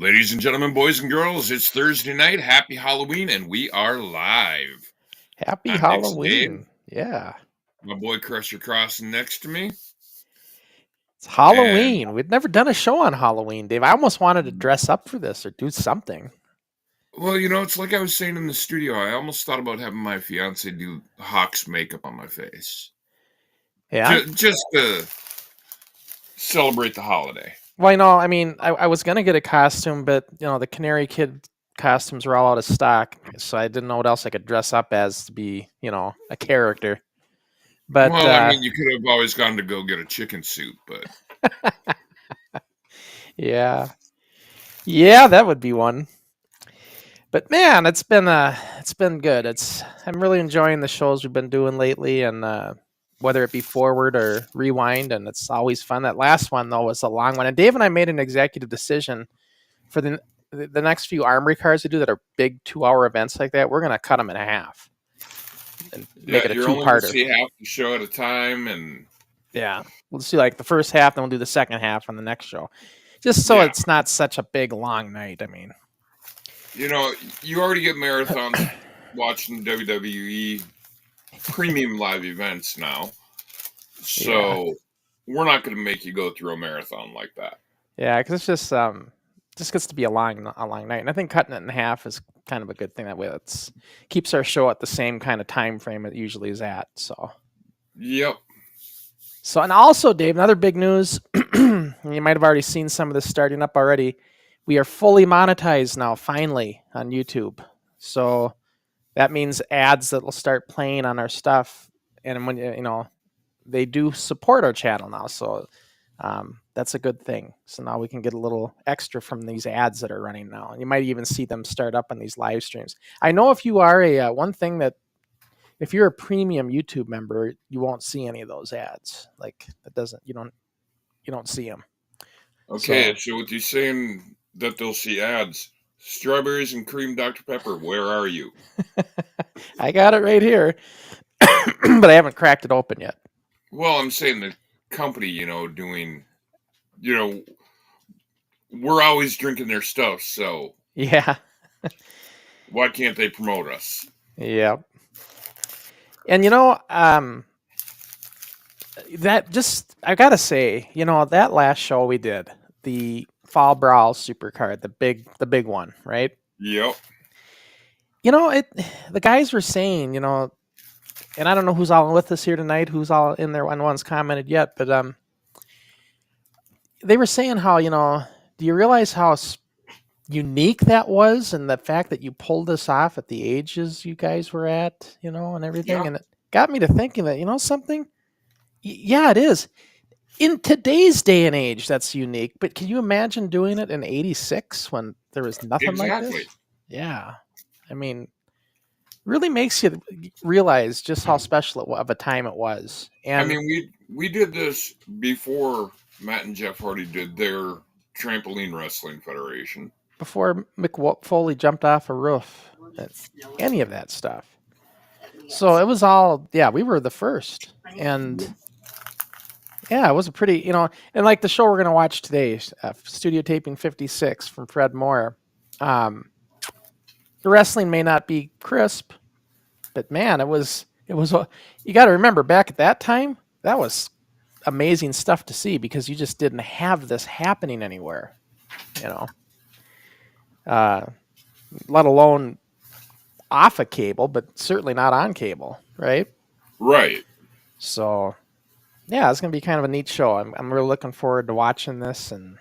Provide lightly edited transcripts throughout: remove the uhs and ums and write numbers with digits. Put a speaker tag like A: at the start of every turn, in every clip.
A: Ladies and gentlemen, boys and girls, it's Thursday night. Happy Halloween, and we are live.
B: Happy
A: I'm Dixie Dave.
B: Halloween. Yeah.
A: My boy Crossen next to me.
B: It's Halloween. We'd never done a show on Halloween, Dave. I almost wanted to dress up for this or do something.
A: Well, it's like I was saying in the studio. I almost thought about having my fiance do Hawk's makeup on my face.
B: Yeah.
A: Just to celebrate the holiday.
B: Well, I was going to get a costume, but, the Canary Kid costumes were all out of stock. So I didn't know what else I could dress up as to be, a character. But
A: you could have always gone to go get a chicken suit, but
B: yeah, that would be one. But man, it's been good. I'm really enjoying the shows we've been doing lately, and whether it be Forward or Rewind, and it's always fun. That last one though was a long one, and Dave and I made an executive decision for the next few Armory cards we do that are big 2-hour events like that. We're gonna cut them in half and make it a 2-parter.
A: You're only gonna see half the show at a time, and
B: we'll see like the first half, then we'll do the second half on the next show, just so it's not such a big long night. I mean,
A: you already get marathons watching WWE premium live events now, so we're not going to make you go through a marathon like that.
B: Yeah, because it's just gets to be a long night, and I think cutting it in half is kind of a good thing. That way, it keeps our show at the same kind of time frame it usually is at. So,
A: yep.
B: So, and also, Dave, another big news. You might have already seen some of this starting up already. We are fully monetized now, finally, on YouTube. So that means ads that will start playing on our stuff, and when they do support our channel now. So that's a good thing. So now we can get a little extra from these ads that are running now. And you might even see them start up on these live streams. I know if you are one thing that if you're a premium YouTube member, you won't see any of those ads. Like you don't see them.
A: Okay, so with you saying that they'll see ads, strawberries and cream Dr. Pepper, where are you?
B: I got it right here, but I haven't cracked it open yet.
A: Well, I'm saying the company, doing, we're always drinking their stuff, so
B: yeah.
A: Why can't they promote us?
B: Yeah. And I gotta say, that last show we did, the Fall Brawl Supercard, the big one, right?
A: Yep.
B: The guys were saying, and I don't know who's all with us here tonight, who's all in there, no one's commented yet, but they were saying how, do you realize how unique that was, and the fact that you pulled this off at the ages you guys were at, and everything, and it got me to thinking that, something, yeah, it is. In today's day and age, that's unique. But can you imagine doing it in '86 when there was nothing like this? Yeah, I mean, really makes you realize just how special of a time it was. And
A: we did this before Matt and Jeff Hardy did their Trampoline Wrestling Federation.
B: Before Mick Foley jumped off a roof, any of that stuff. So it was all, we were the first. And yeah, it was a pretty, and like the show we're going to watch today, Studio Taping 56 from Fred Moore. The wrestling may not be crisp, but man, it was, you got to remember back at that time, that was amazing stuff to see because you just didn't have this happening anywhere, let alone off a cable, but certainly not on cable, right?
A: Right.
B: So, yeah, it's going to be kind of a neat show. I'm really looking forward to watching this and,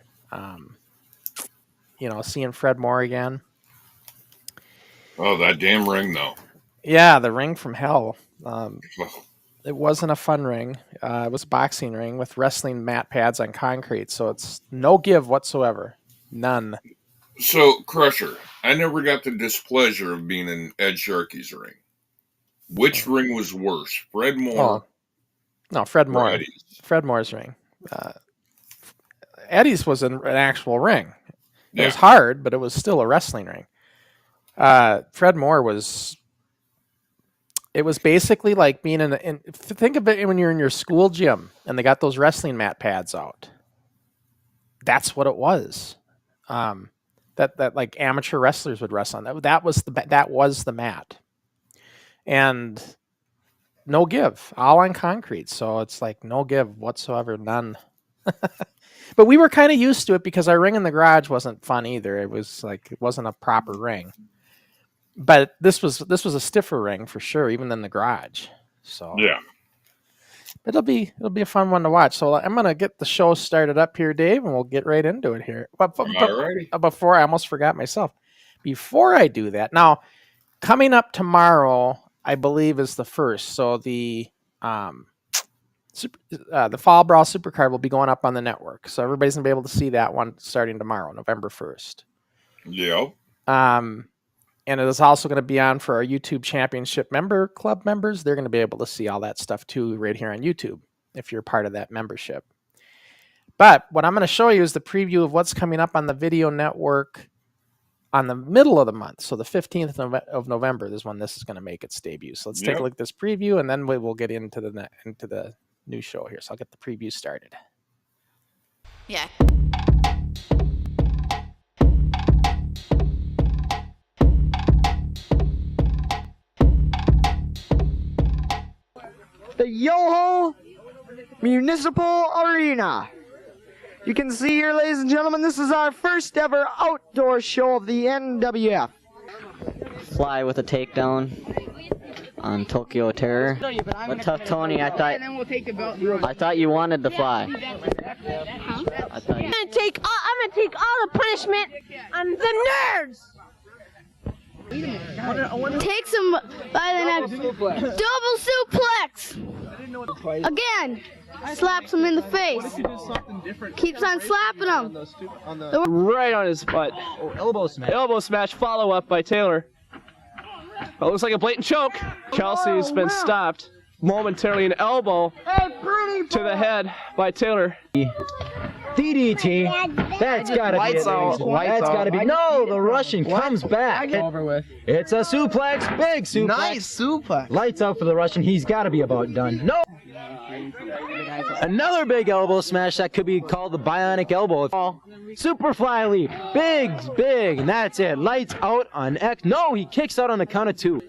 B: seeing Fred Moore again.
A: Oh, that damn ring, though.
B: Yeah, the ring from hell. It wasn't a fun ring. It was a boxing ring with wrestling mat pads on concrete, so it's no give whatsoever. None.
A: So, Crusher, I never got the displeasure of being in Ed Sharkey's ring. Which ring was worse, Fred Moore?
B: No, Fred Moore.
A: Eddie's?
B: Fred Moore's ring. Eddie's was an actual ring. It was hard, but it was still a wrestling ring. Fred Moore was. It was basically like being think of it when you're in your school gym and they got those wrestling mat pads out. That's what it was. that like amateur wrestlers would wrestle on. That was the mat, and no give, all on concrete. So it's like no give whatsoever, none. But we were kind of used to it because our ring in the garage wasn't fun either. It wasn't a proper ring. But this was a stiffer ring for sure, even than the garage. So
A: yeah,
B: it'll be a fun one to watch. So I'm gonna get the show started up here, Dave, and we'll get right into it here. But before I almost forgot myself. Before I do that, now coming up tomorrow, I believe is the 1st. So the Fall Brawl Supercard will be going up on the network, so everybody's gonna be able to see that one starting tomorrow, November 1st.
A: Yep.
B: And it is also going to be on for our YouTube Championship Club members. They're going to be able to see all that stuff too right here on YouTube if you're part of that membership. But what I'm going to show you is the preview of what's coming up on the Video Network on the middle of the month. So the 15th of November is when this is going to make its debut. So let's take a look at this preview, and then we will get into the new show here. So I'll get the preview started.
C: Yeah.
D: The Yoho Municipal Arena. You can see here, ladies and gentlemen, this is our first ever outdoor show of the NWF.
E: Fly with a takedown on Tokyo Terror. But Tough Tony, I thought you wanted the fly.
C: I'm gonna take all the punishment on the nerds. Takes him by the neck. Double suplex. Again. Slaps him in the face. Keeps on slapping him.
D: Right on his butt.
F: Elbow smash.
D: Elbow smash, follow up by Taylor. It looks like a blatant choke. Kelsey's been stopped momentarily. An elbow to the head by Taylor.
F: DDT. That's gotta be it. That's gotta be. No, the Russian comes back.
D: Over with.
F: It's a suplex, big suplex.
D: Nice suplex.
F: Lights out for the Russian. He's gotta be about done. No. Another big elbow smash that could be called the bionic elbow. Super fly leap. Big. And that's it. Lights out on X. No, he kicks out on the count of 2.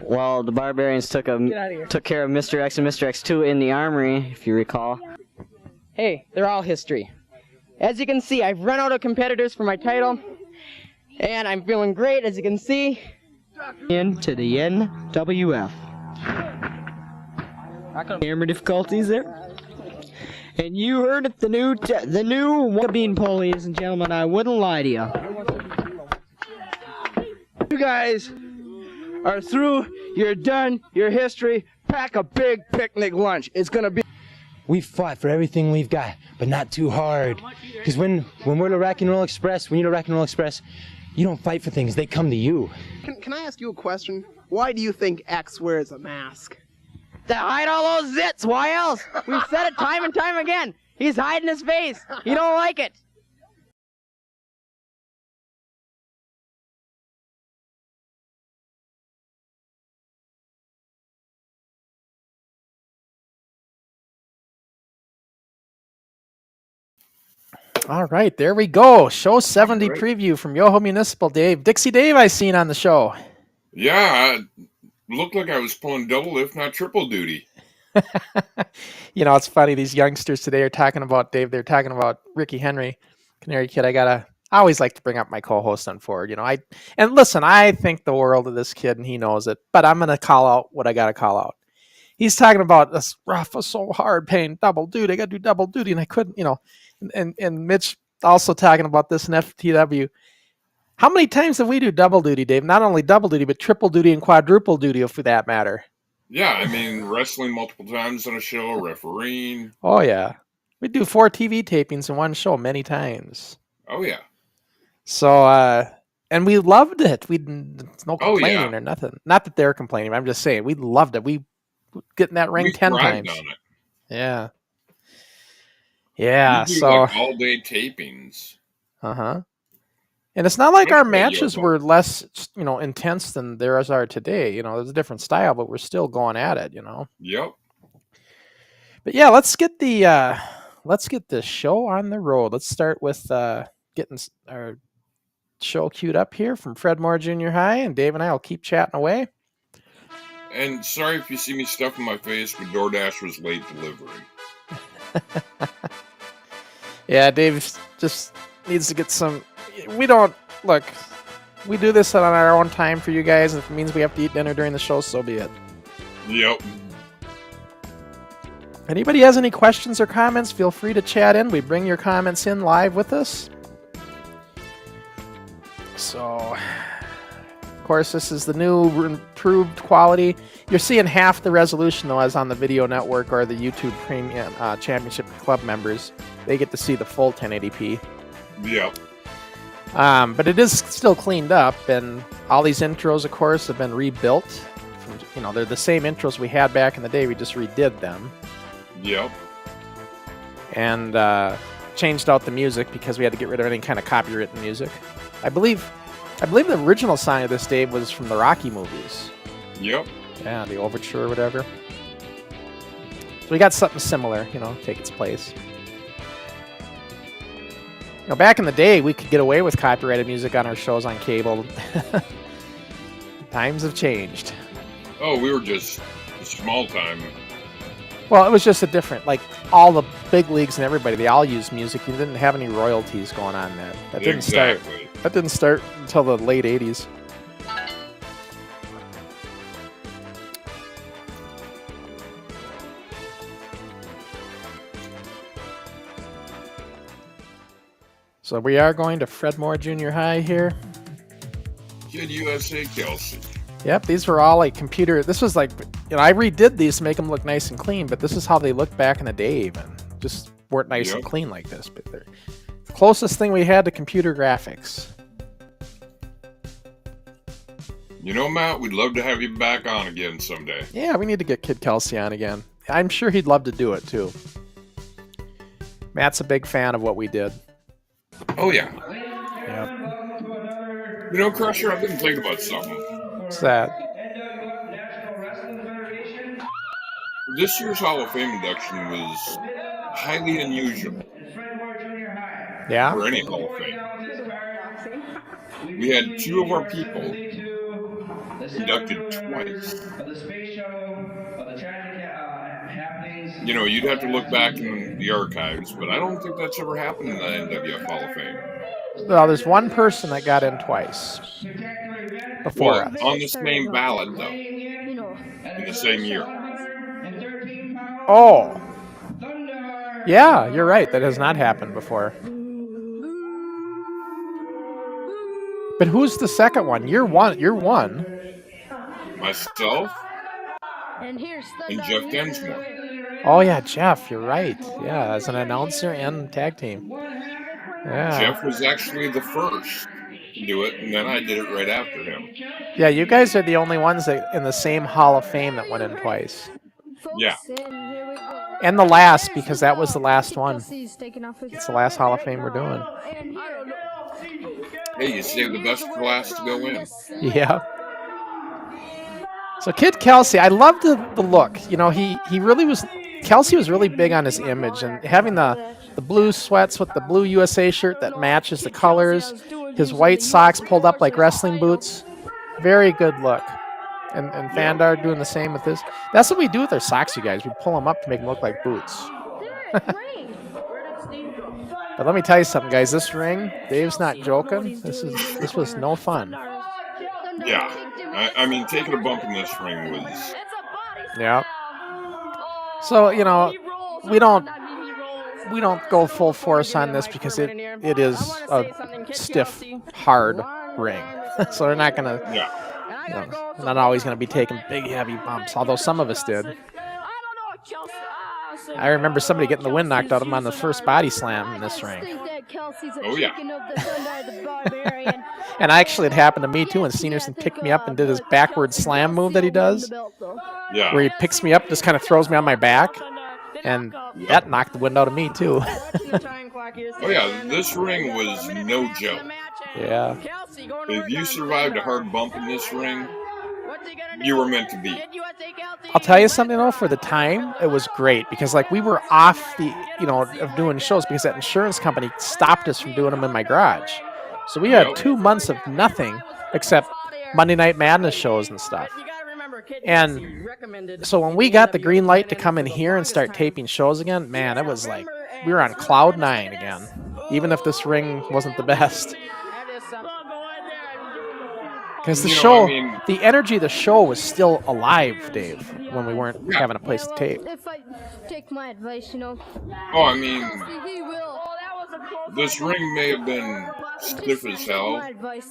E: Well, the Barbarians took care of Mr. X and Mr. X2 in the armory, if you recall.
G: Hey, they're all history. As you can see, I've run out of competitors for my title, and I'm feeling great, as you can see.
D: Into the NWF. Camera difficulties there. And you heard it, the new bean pole, ladies and gentlemen. I wouldn't lie to you. You guys are through. You're done. Your history. Pack a big picnic lunch. It's gonna be.
F: We fought for everything we've got, but not too hard. Because when we're the Rock and Roll Express, when you're the Rock and Roll Express, you don't fight for things, they come to you.
H: Can I ask you a question? Why do you think X wears a mask?
G: To hide all those zits, why else? We've said it time and time again. He's hiding his face. He don't like it.
B: All right, there we go. Show 70 preview from Yoho Municipal, Dave. Dixie Dave I seen on the show.
A: Yeah, looked like I was pulling double, if not triple duty.
B: You know, it's funny. These youngsters today are talking about, Dave, they're talking about Ricky Henry, Canary Kid. I always like to bring up my co-host on Forward. You know, and listen, I think the world of this kid and he knows it, but I'm going to call out what I got to call out. He's talking about this rough was so hard paying double duty. I got to do double duty and I couldn't, you know, and Mitch also talking about this in FTW. How many times have we do double duty, Dave? Not only double duty, but triple duty and quadruple duty, for that matter.
A: Yeah, I mean, wrestling multiple times on a show, refereeing.
B: Oh, yeah. We do 4 TV tapings in one show many times.
A: Oh, yeah.
B: So, and we loved it. It's no complaining or nothing. Not that they're complaining. I'm just saying we loved it. We get in that ring 10 times. On it. Yeah. Yeah.
A: We do
B: so
A: like all-day tapings.
B: Uh-huh. And it's not like our matches were less, you know, intense than theirs are today. You know, there's a different style, but we're still going at it, you know.
A: Yep.
B: But yeah, let's get the show on the road. Let's start with getting our show queued up here from Fred Moore Junior High, and Dave and I will keep chatting away.
A: And sorry if you see me stuffing my face, but DoorDash was late delivery.
B: Yeah, Dave just needs to get some. We don't look. We do this on our own time for you guys. If it means we have to eat dinner during the show, so be it.
A: Yep.
B: If anybody has any questions or comments, feel free to chat in. We bring your comments in live with us. So, of course, this is the new improved quality. You're seeing half the resolution, though, as on the Video Network or the YouTube Premium Championship Club members. They get to see the full 1080p.
A: Yep.
B: But it is still cleaned up, and all these intros, of course, have been rebuilt. They're the same intros we had back in the day. We just redid them.
A: Yep.
B: And changed out the music because we had to get rid of any kind of copywritten music. I believe the original song of this, Dave, was from the Rocky movies.
A: Yep.
B: Yeah, the Overture or whatever. So we got something similar, take its place. Back in the day, we could get away with copyrighted music on our shows on cable. Times have changed.
A: Oh, we were just small time.
B: Well, it was just a different, all the big leagues and everybody, they all used music. You didn't have any royalties going on that. That didn't start. That didn't start until the late 80s. So we are going to Fred Moore Junior High here.
A: Kid USA Kelsey.
B: Yep, these were all computer. This was I redid these to make them look nice and clean, but this is how they looked back in the day even. Just weren't nice and clean like this, but they're the closest thing we had to computer graphics.
A: Matt, we'd love to have you back on again someday.
B: Yeah, we need to get Kid Kelsey on again. I'm sure he'd love to do it too. Matt's a big fan of what we did.
A: Oh, yeah.
B: Yep.
A: Crusher, I've been thinking about something.
B: What's that?
A: This year's Hall of Fame induction was highly unusual.
B: Yeah?
A: For any Hall of Fame. We had two of our people inducted twice. You'd have to look back in the archives, but I don't think that's ever happened in the NWF Hall of Fame.
B: Well, there's one person that got in twice. Before us.
A: On the same ballot, though. In the same year.
B: Oh. Yeah, you're right. That has not happened before. But who's the second one? You're one.
A: Myself and Jeff Densmore.
B: Oh, yeah, Jeff. You're right. Yeah, as an announcer and tag team. Yeah.
A: Jeff was actually the first to do it, and then I did it right after him.
B: Yeah, you guys are the only ones that in the same Hall of Fame that went in twice.
A: Yeah.
B: And the last, because that was the last one. It's the last Hall of Fame we're doing.
A: Hey, you saved the best for last to go in.
B: Yeah. So Kid Kelsey, I loved the look. He really was. Kelsey was really big on his image, and having the blue sweats with the blue USA shirt that matches the colors, his white socks pulled up like wrestling boots. Very good look. And Thandar doing the same with this. That's what we do with our socks, you guys. We pull them up to make them look like boots. But let me tell you something, guys. This ring, Dave's not joking. This was no fun.
A: Yeah. I mean, taking a bump in this ring was...
B: Yeah. So, we don't go full force on this because it is a stiff, hard ring. So they're not going to...
A: Yeah.
B: Not always going to be taking big, heavy bumps, although some of us did. I remember somebody getting the wind knocked out of him on the first body slam in this ring.
A: Oh, yeah.
B: And actually, it happened to me, too, when Steenerson picked me up and did his backward slam move that he does.
A: Yeah.
B: Where he picks me up, just kind of throws me on my back. And that knocked the wind out of me, too.
A: Oh, yeah. This ring was no joke.
B: Yeah.
A: If you survived a hard bump in this ring, you were meant to be.
B: I'll tell you something, though, for the time, it was great. Because, we were off of doing shows because that insurance company stopped us from doing them in my garage. So we had 2 months of nothing except Monday Night Madness shows and stuff. And so when we got the green light to come in here and start taping shows again, man, it was like we were on cloud 9 again, even if this ring wasn't the best. Because the show, the energy of the show was still alive, Dave, when we weren't having a place to tape.
C: If I take my advice, you know.
A: Oh, I mean,
C: He will.
A: this ring may have been stiff as hell. But,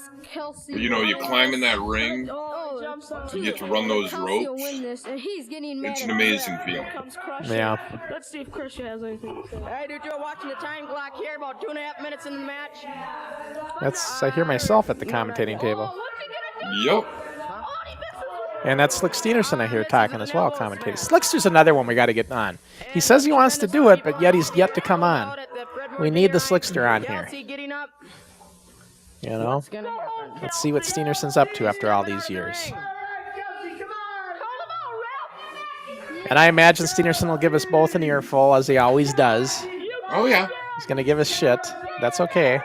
A: you know, you climb in that ring, you get to run those ropes. It's an amazing feeling.
B: Yeah.
G: Let's see if Chris has anything to say. Hey, dude, you're watching the time clock here, about 2.5 minutes in the match.
B: I hear myself at the commentating table.
A: Yep.
B: And that's Slick Steenerson I hear talking as well, commentating. Slickster's another one we got to get on. He says he wants to do it, but yet he's yet to come on. We need the Slickster on here. You know? Let's see what Steenerson's up to after all these years. And I imagine Steenerson will give us both an earful, as he always does.
A: Oh, yeah.
B: He's going to give us shit. That's okay.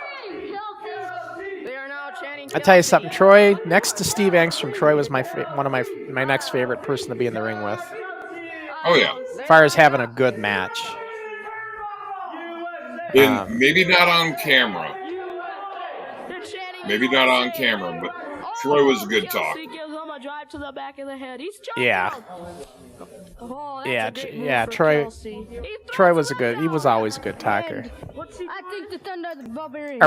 B: I tell you something, Troy, next to Steve Engstrom, Troy was one of my next favorite person to be in the ring with.
A: Oh, yeah.
B: As far as having a good match.
A: And maybe not on camera. Maybe not on camera, but Troy was a good talker.
B: Yeah. Yeah, Troy was always a good talker.
C: I think the Thandar the Barbarian.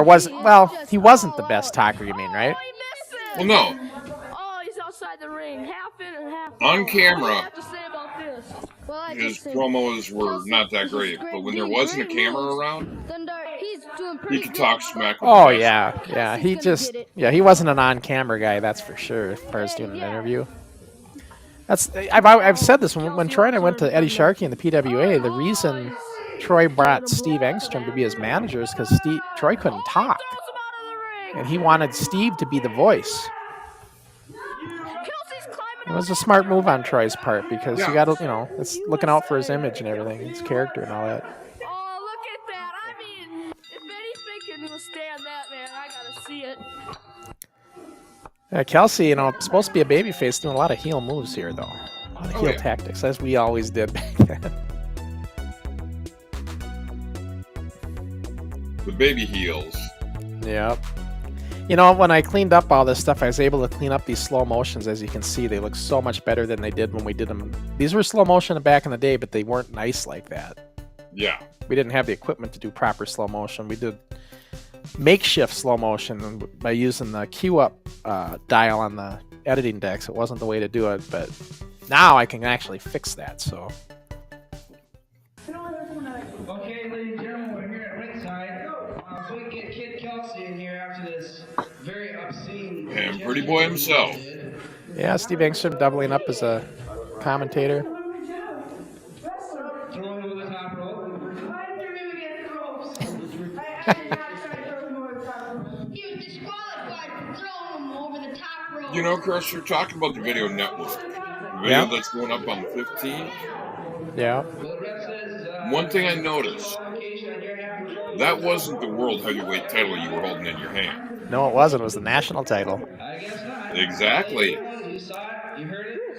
B: He wasn't the best talker, you mean, right?
A: Well, no.
G: Oh, he's outside the ring, half in and half
A: On camera,
C: Well,
A: his promos were not that great, but when there wasn't a camera around, he could talk smack with
B: Oh
A: the best.
B: yeah. He wasn't an on-camera guy, that's for sure, as far as doing an interview. I've said this when Troy and I went to Eddie Sharkey and the PWA. The reason Troy brought Steve Engstrom to be his manager is because Troy couldn't talk, and he wanted Steve to be the voice. It was a smart move on Troy's part because you got to, it's looking out for his image and everything, his character and all that.
G: Oh, look at that. I mean, if anything can withstand that, man, I got to see it.
B: Kelsey, supposed to be a babyface, doing a lot of heel moves here, though. A lot of heel tactics, as we always did back then.
A: The baby heels.
B: Yep. When I cleaned up all this stuff, I was able to clean up these slow motions. As you can see, they look so much better than they did when we did them. These were slow motion back in the day, but they weren't nice like that.
A: Yeah.
B: We didn't have the equipment to do proper slow motion. We did makeshift slow motion by using the queue up dial on the editing decks. It wasn't the way to do it, but now I can actually fix that. So.
I: Okay, ladies and gentlemen, we're here at ringside. So we can get Kid Kelsey in here after this very obscene.
A: And Pretty Boy himself.
B: Yeah, Steve Engstrom doubling up as a commentator.
I: Throwing over the top rope.
C: He was disqualified for throwing him over the top rope.
A: Chris, you're talking about the Video Network. The video that's going up on the 15th.
B: Yeah.
A: One thing I noticed, that wasn't the World Heavyweight title you were holding in your hand.
B: No, it wasn't. It was the national title.
A: Exactly.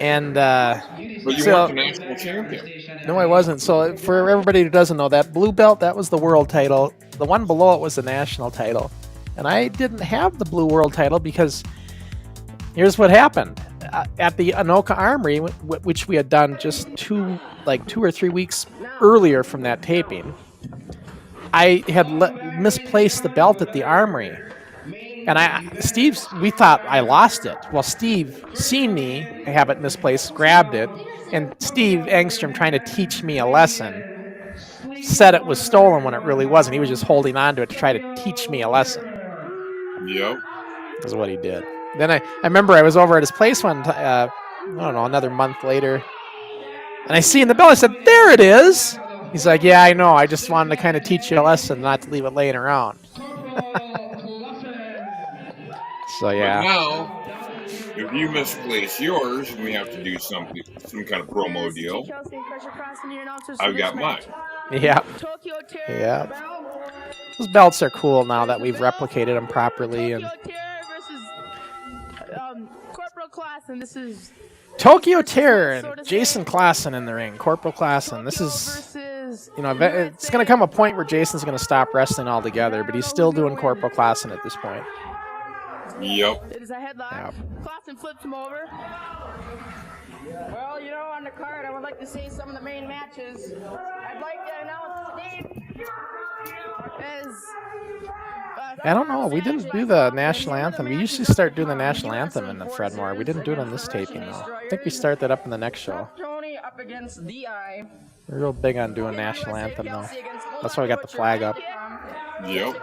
B: And
A: but you weren't the national champion.
B: No, I wasn't. So for everybody who doesn't know, that blue belt, that was the world title. The one below it was the national title. And I didn't have the blue world title because here's what happened. At the Anoka Armory, which we had done just 2 or 3 weeks earlier from that taping, I had misplaced the belt at the Armory. And we thought I lost it. Well, Steve seen me have it misplaced, grabbed it, and Steve Engstrom, trying to teach me a lesson, said it was stolen when it really wasn't. He was just holding on to it to try to teach me a lesson.
A: Yep.
B: That's what he did. Then I remember I was over at his place another month later, and I see in the bell, I said, "There it is." He's like, "Yeah, I know. I just wanted to kind of teach you a lesson, not to leave it laying around." So yeah.
A: But now, if you misplace yours and we have to do some kind of promo deal, I've got mine.
B: Yeah. Yeah. Those belts are cool now that we've replicated them properly. And
J: Corporal Crossen. This is
B: Tokyo Terror and Jason Crossen in the ring. Corporal Crossen. This is, you know, it's going to come a point where Jason's going to stop wrestling altogether, but he's still doing Corporal Crossen at this point.
A: Yep.
J: It is a headlock.
B: Yep.
J: Crossen flips him over.
G: Well, you know, on the card, I would like to see some of the main matches. I'd like to announce Steve as...
B: I don't know. We didn't do the national anthem. We usually start doing the national anthem in the Fredmore. We didn't do it on this taping, though. I think we start that up in the next show.
G: Tony up against DI.
B: We're real big on doing national anthem, though. That's why we got the flag up.
A: Yep.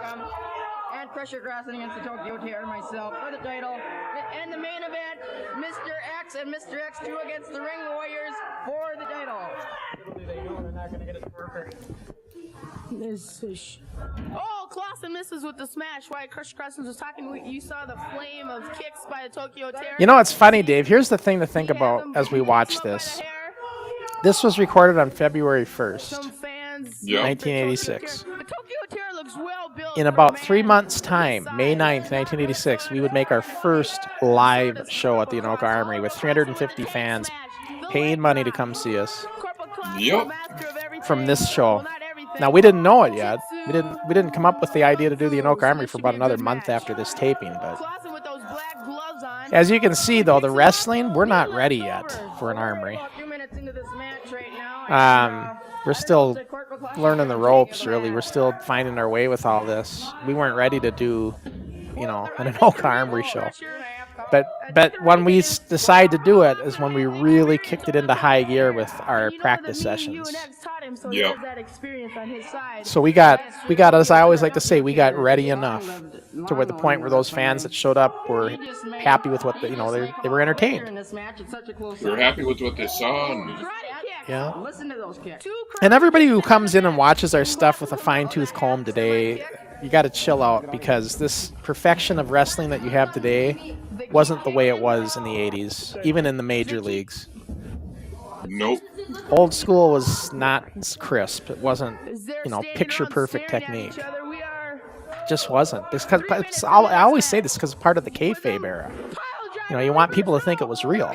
G: And Pressure Crossen against the Tokyo Terror, myself, for the title. And the main event, Mr. X and Mr. X2 against the Ring Warriors for the title. Little do they know they're not going to get it perfect.
J: Oh, Crossen misses with the smash. While Crossen was talking, you saw the flame of kicks by the Tokyo Terror.
B: You know, it's funny, Dave. Here's the thing to think about as we watch this. This was recorded on February 1st, 1986. In about 3 months' time, May 9th, 1986, we would make our first live show at the Anoka Armory with 350 fans paying money to come see us.
A: Yep.
B: From this show. Now, we didn't know it yet. We didn't come up with the idea to do the Anoka Armory for about another month after this taping. But as you can see, though, the wrestling, we're not ready yet for an armory. We're still learning the ropes, really. We're still finding our way with all this. We weren't ready to do, you know, an Anoka Armory show. But when we decide to do it is when we really kicked it into high gear with our practice sessions.
A: Yep.
B: So we got, as I always like to say, we got ready enough to where the point where those fans that showed up were happy with what they were entertained.
A: They were happy with what they saw. And
B: yeah. And everybody who comes in and watches our stuff with a fine-tooth comb today, you got to chill out, because this perfection of wrestling that you have today wasn't the way it was in the 80s, even in the major leagues.
A: Nope.
B: Old school was not crisp. It wasn't, you know, picture-perfect technique. It just wasn't. Because I always say this because it's part of the kayfabe era. You know, you want people to think it was real.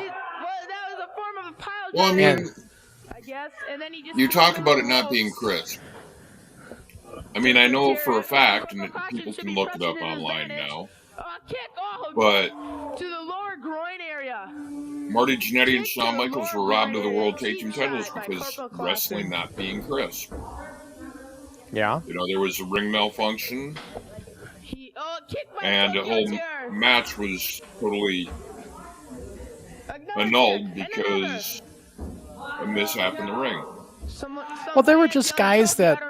A: Well, I mean, you talk about it not being crisp. I mean, I know for a fact, and people can look it up online now, but
J: to the lower groin area.
A: Marty Jannetty and Shawn Michaels were robbed of the World Tag Team titles because wrestling not being crisp.
B: Yeah.
A: You know, there was a ring malfunction, and the whole match was totally annulled because a mishap in the ring.
B: Well, there were just guys that,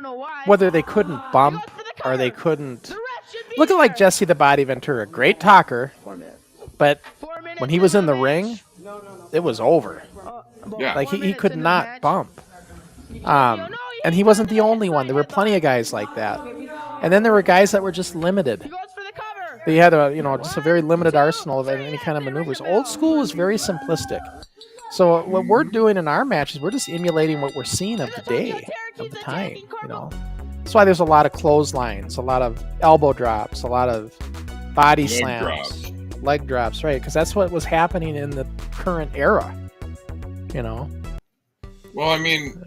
B: whether they couldn't bump or they couldn't... Look at like Jesse the Body Ventura, great talker, but when he was in the ring, it was over.
A: Yeah.
B: Like he could not bump. And he wasn't the only one. There were plenty of guys like that. And then there were guys that were just limited. They had just a very limited arsenal of any kind of maneuvers. Old school was very simplistic. So what we're doing in our matches, we're just emulating what we're seeing of the day, of the time, you know. That's why there's a lot of clotheslines, a lot of elbow drops, a lot of body slams, leg drops, right? Because that's what was happening in the current era, you know.
A: Well, I mean,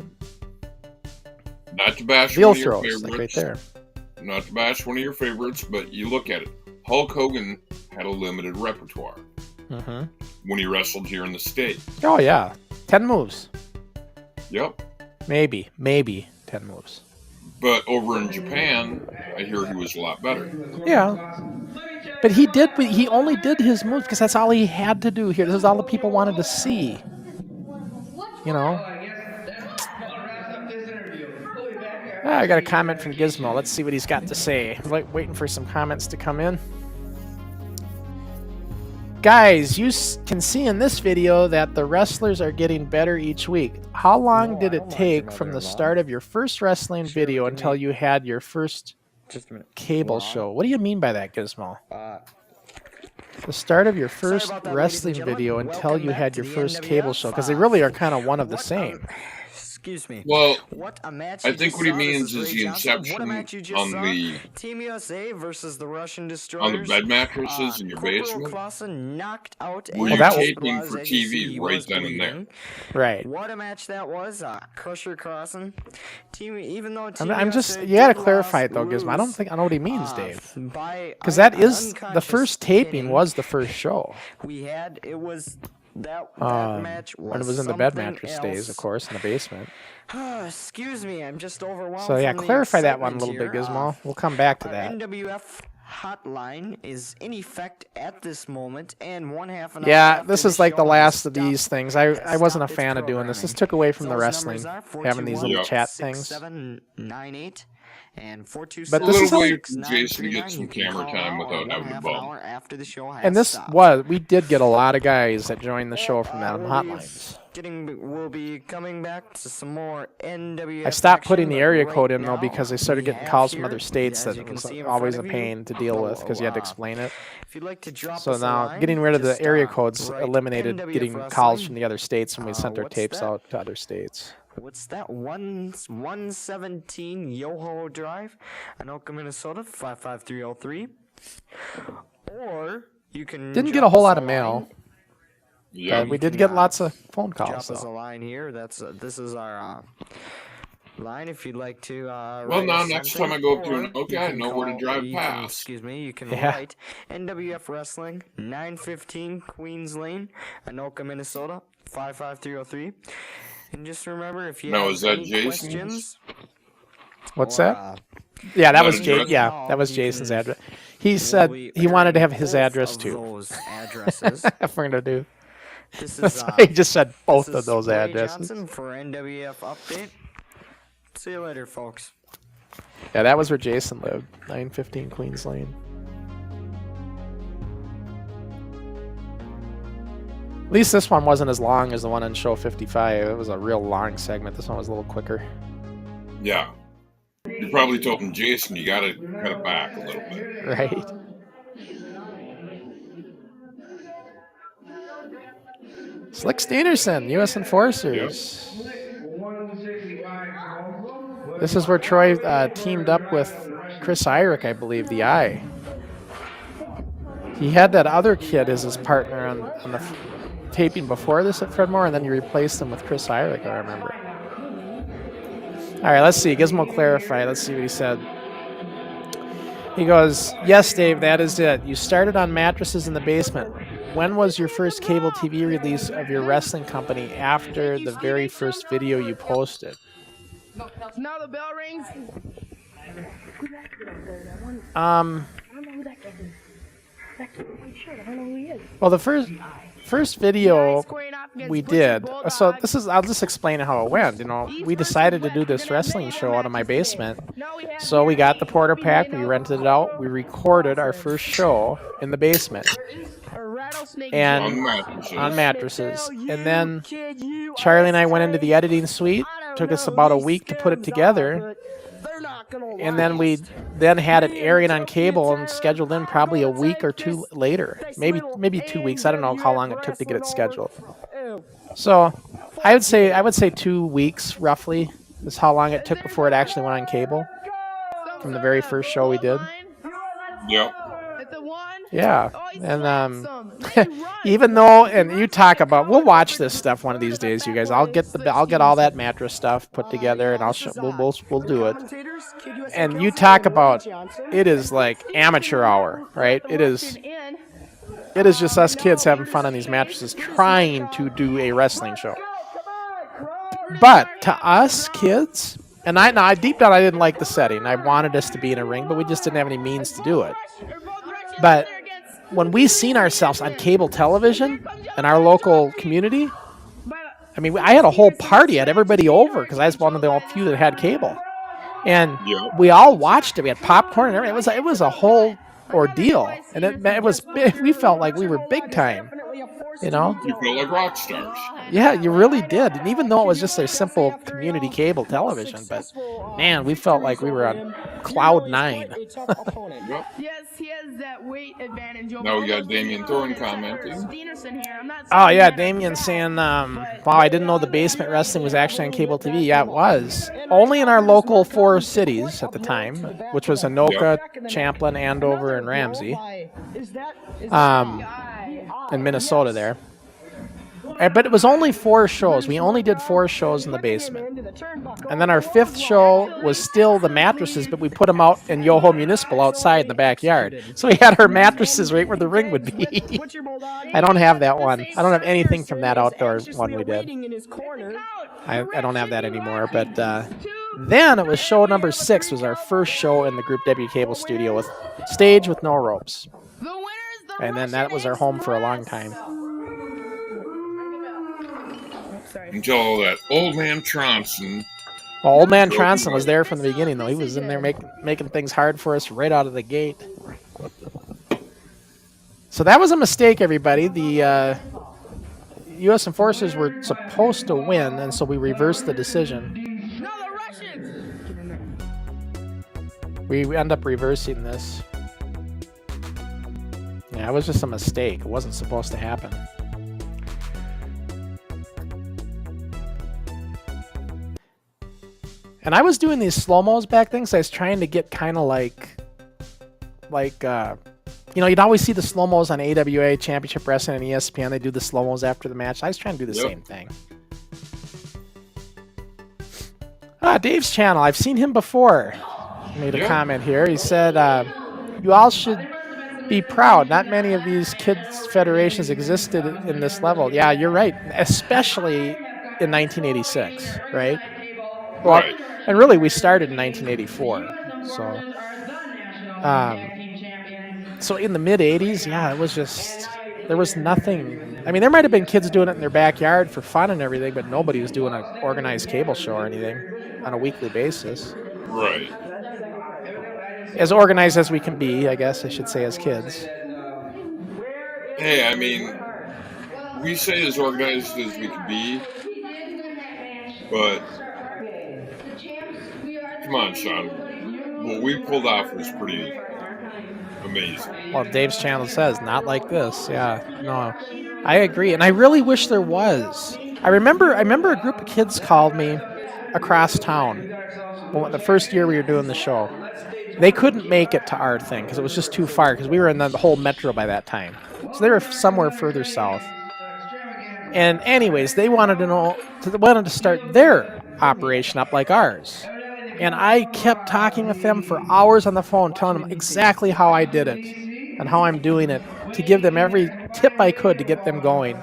A: not to bash
B: Veal
A: one of your
B: throws,
A: favorites,
B: like right there.
A: Not to bash one of your favorites, but you look at it. Hulk Hogan had a limited repertoire when he wrestled here in the States.
B: Oh, yeah. 10 moves.
A: Yep.
B: Maybe 10 moves.
A: But over in Japan, I hear he was a lot better.
B: Yeah. But he only did his moves because that's all he had to do here. This is all the people wanted to see. You know? I got a comment from Gizmo. Let's see what he's got to say. I'm waiting for some comments to come in. Guys, you can see in this video that the wrestlers are getting better each week. How long did it take from the start of your first wrestling video until you had your first cable show? What do you mean by that, Gizmo? The start of your first wrestling video until you had your first cable show, because they really are kind of one of the same.
K: Excuse me.
A: Well,
K: what a match
A: I
K: you
A: think
K: just
A: what he
K: saw. This
A: means is
K: Ray
A: the
K: Johnson. What a
A: inception
K: match you just
A: on
K: saw.
A: the
K: Team USA versus the Russian
A: on
K: Destroyers.
A: the bed mattresses in your
K: Corporal
A: basement.
K: Crossen knocked out
A: Were
K: and
A: you taping
K: hospitalized.
A: for
K: As you see,
A: TV
K: he
A: right
K: was
A: then and there?
K: bleeding.
B: Right.
K: What a match that was. Crusher Crossen. Team, even though Team
B: I'm just,
K: USA
B: you gotta
K: did
B: clarify it though,
K: lose,
B: Gizmo. I don't think I know what he means, Dave.
K: by
B: Because that
K: an
B: is the
K: unconscious
B: first taping
K: pinning.
B: was the first show.
K: We had it was that match was
B: When it was in the bed
K: something
B: mattress days, of
K: else.
B: course, in the basement.
K: Excuse me, I'm just overwhelmed.
B: So yeah,
K: from the
B: clarify that one a little
K: excitement
B: bit,
K: here.
B: Gizmo. We'll come back to
K: Our
B: that.
K: NWF hotline is in effect at this moment, and 1/2 an hour
B: Yeah,
K: after
B: this is like the
K: show
B: last of
K: has
B: these
K: stopped-
B: things. I wasn't a
K: its
B: fan of doing this. This
K: programming.
B: took away from the
K: Those
B: wrestling,
K: numbers are
B: having these little
K: 421
B: chat things.
K: 6798 and 426
B: But
A: A
B: this
A: little
B: is how-
A: way for Jason to get some
K: You can
A: camera
K: call
A: time
K: now or
A: without having to
K: 1/2 an
A: bum.
K: hour after the show has
B: And this
K: stopped.
B: we did get a lot of guys that joined the show from them hotlines.
K: We'll be coming back to some more NWF.
B: I stopped putting
K: action,
B: the
K: but
B: area
K: right
B: code in though
K: now,
B: because I started
K: we
B: getting
K: have
B: calls from
K: here,
B: other states
K: as
B: that
K: you can
B: was
K: see in
B: always a
K: front of you,
B: pain to deal with because you had to explain it.
K: If you'd like to drop
B: So
K: us a
B: now
K: line,
B: getting rid of the
K: just,
B: area codes
K: write
B: eliminated
K: NWF
B: getting
K: Wrestling.
B: calls from the other states when we sent our
K: what's
B: tapes
K: that?
B: out to other states.
K: What's that? 117 Yoho Drive, Anoka, Minnesota 55303. Or you can
B: Didn't get
K: drop
B: a whole
K: us
B: lot of
K: line.
B: mail.
A: Yeah.
B: But we did get lots of phone
K: Drop
B: calls
K: us a
B: though.
K: line here. This is our line if you'd like to.
A: Well,
K: write
A: now
K: us
A: next
K: something,
A: time I go up to
K: or
A: Anoka,
K: you
A: I
K: can
A: know where to
K: call-
A: drive
K: you can-
A: past.
K: Excuse me. You can
B: Yeah.
K: write NWF Wrestling 915 Queens Lane, Anoka, Minnesota 55303. And just remember, if you
A: Now,
K: have
A: is that
K: any
A: Jason's?
K: questions,
B: What's
K: or,
B: that? Yeah, that
A: Not
B: was
A: address?
B: yeah, that was
K: You
B: Jason's
K: can-
B: address. He said
K: we'll be
B: he wanted to have
K: airing
B: his
K: both
B: address
K: of
B: too.
K: Those addresses.
B: If we're gonna do.
K: This is
B: That's why he just said both
K: this
B: of
K: is
B: those
K: Ray
B: addresses.
K: Johnson for NWF Update. See you later, folks.
B: Yeah, that was where Jason lived, 915 Queens Lane. At least this one wasn't as long as the one on show 55. It was a real long segment. This one was a little quicker.
A: Yeah. You probably told him, Jason, you gotta cut it back a little bit.
B: Right. Slick Steenerson, U.S. Enforcers. This is where Troy teamed up with Chris Eyrick, I believe, the Eye. He had that other kid as his partner on the taping before this at Fredmore, and then you replaced him with Chris Eyrick, I remember. All right, let's see. Gizmo clarify. Let's see what he said. He goes, yes, Dave, that is it. You started on mattresses in the basement. When was your first cable TV release of your wrestling company after the very first video you posted?
J: Now the bell rings.
B: Well, the first video we did. So this is. I'll just explain how it went. You know, we decided to do this wrestling show out of my basement. So we got the Porter Pack. We rented it out. We recorded our first show in the basement. And on mattresses. And then Charlie and I went into the editing suite. Took us about a week to put it together. And then we had it airing on cable and scheduled in probably a week or two later. Maybe 2 weeks. I don't know how long it took to get it scheduled. So I would say 2 weeks roughly is how long it took before it actually went on cable. From the very first show we did.
A: Yep.
B: Yeah, and even though, and you talk about, we'll watch this stuff one of these days, you guys. I'll get all that mattress stuff put together, and we'll do it. And you talk about, it is like amateur hour, right? It is just us kids having fun on these mattresses, trying to do a wrestling show. But to us kids, and I deep down I didn't like the setting. I wanted us to be in a ring, but we just didn't have any means to do it. But when we seen ourselves on cable television in our local community, I mean, I had a whole party, I had everybody over because I was one of the few that had cable, and we all watched it. We had popcorn and everything. It was a whole ordeal, and it was we felt like we were big time. You know,
A: you feel like rock stars.
B: Yeah, you really did. And even though it was just a simple community cable television, but man, we felt like we were on cloud nine.
J: Yes, he has that weight advantage.
A: Now we got Damien Thorne commenting.
B: Oh yeah, Damien saying, wow, I didn't know the basement wrestling was actually on cable TV. Yeah, it was. Only in our local 4 cities at the time, which was Anoka, Champlin, Andover, and Ramsey. In Minnesota there. But it was only 4 shows. We only did 4 shows in the basement. And then our 5th show was still the mattresses, but we put them out in Yoho Municipal outside in the backyard. So we had our mattresses right where the ring would be. I don't have that one. I don't have anything from that outdoor one we did. I don't have that anymore. But then it was show number 6 was our first show in the Group W cable studio with stage with no ropes. And then that was our home for a long time.
A: Until that old man Tronson.
B: Well, old man Crossen was there from the beginning, though. He was in there making things hard for us right out of the gate. So that was a mistake, everybody. The U.S. Enforcers were supposed to win, and so we reversed the decision.
J: No, the Russians!
B: We end up reversing this. Yeah, it was just a mistake. It wasn't supposed to happen. And I was doing these slow-mos back then, so I was trying to get kind of like, you know, you'd always see the slow-mos on AWA, Championship Wrestling, and ESPN. They do the slow-mos after the match. I was trying to do the same thing. Dave's channel. I've seen him before. He made a comment here. He said, you all should be proud. Not many of these kids' federations existed in this level. Yeah, you're right. Especially in 1986, right? Well, right. And really, we started in 1984. So in the mid-'80s, yeah, it was just, there was nothing. I mean, there might have been kids doing it in their backyard for fun and everything, but nobody was doing an organized cable show or anything on a weekly basis.
A: Right.
B: As organized as we can be, I guess I should say, as kids.
A: Hey, I mean, we say as organized as we can be, but come on, Sean. What we pulled off was pretty amazing.
B: Well, Dave's channel says, not like this. Yeah, no, I agree. And I really wish there was. I remember a group of kids called me across town the first year we were doing the show. They couldn't make it to our thing because it was just too far because we were in the whole metro by that time. So they were somewhere further south. And anyways, they wanted to start their operation up like ours. And I kept talking with them for hours on the phone, telling them exactly how I did it and how I'm doing it, to give them every tip I could to get them going.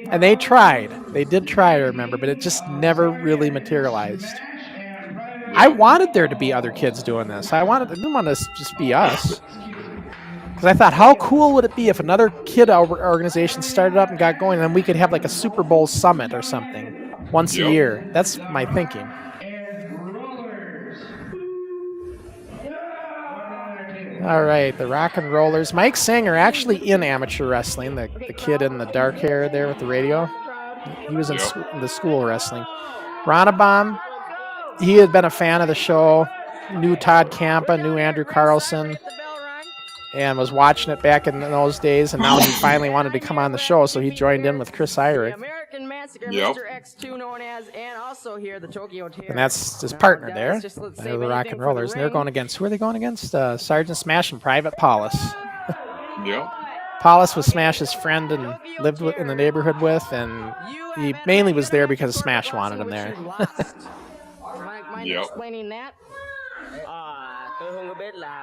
B: And they tried. They did try, I remember, but it just never really materialized. I wanted there to be other kids doing this. I didn't want to just be us. Because I thought, how cool would it be if another kid organization started up and got going, and then we could have like a Super Bowl summit or something once a year. That's my thinking. All right, the Rock and Rollers. Mike Sanger actually in amateur wrestling, the kid in the dark hair there with the radio. He was in the school wrestling. Ronabom, he had been a fan of the show, knew Todd Campa, knew Andrew Carlson, and was watching it back in those days, and now he finally wanted to come on the show, so he joined in with Chris Irick.
G: Mr. X2 known as, and also here the Tokyo Terror.
B: And that's his partner there. They're the Rock and Rollers. And they're going against, who are they going against? Sergeant Smash and Private Paulus.
A: Yep.
B: Paulus was Smash's friend and lived in the neighborhood with, and he mainly was there because Smash wanted him there.
A: Yep.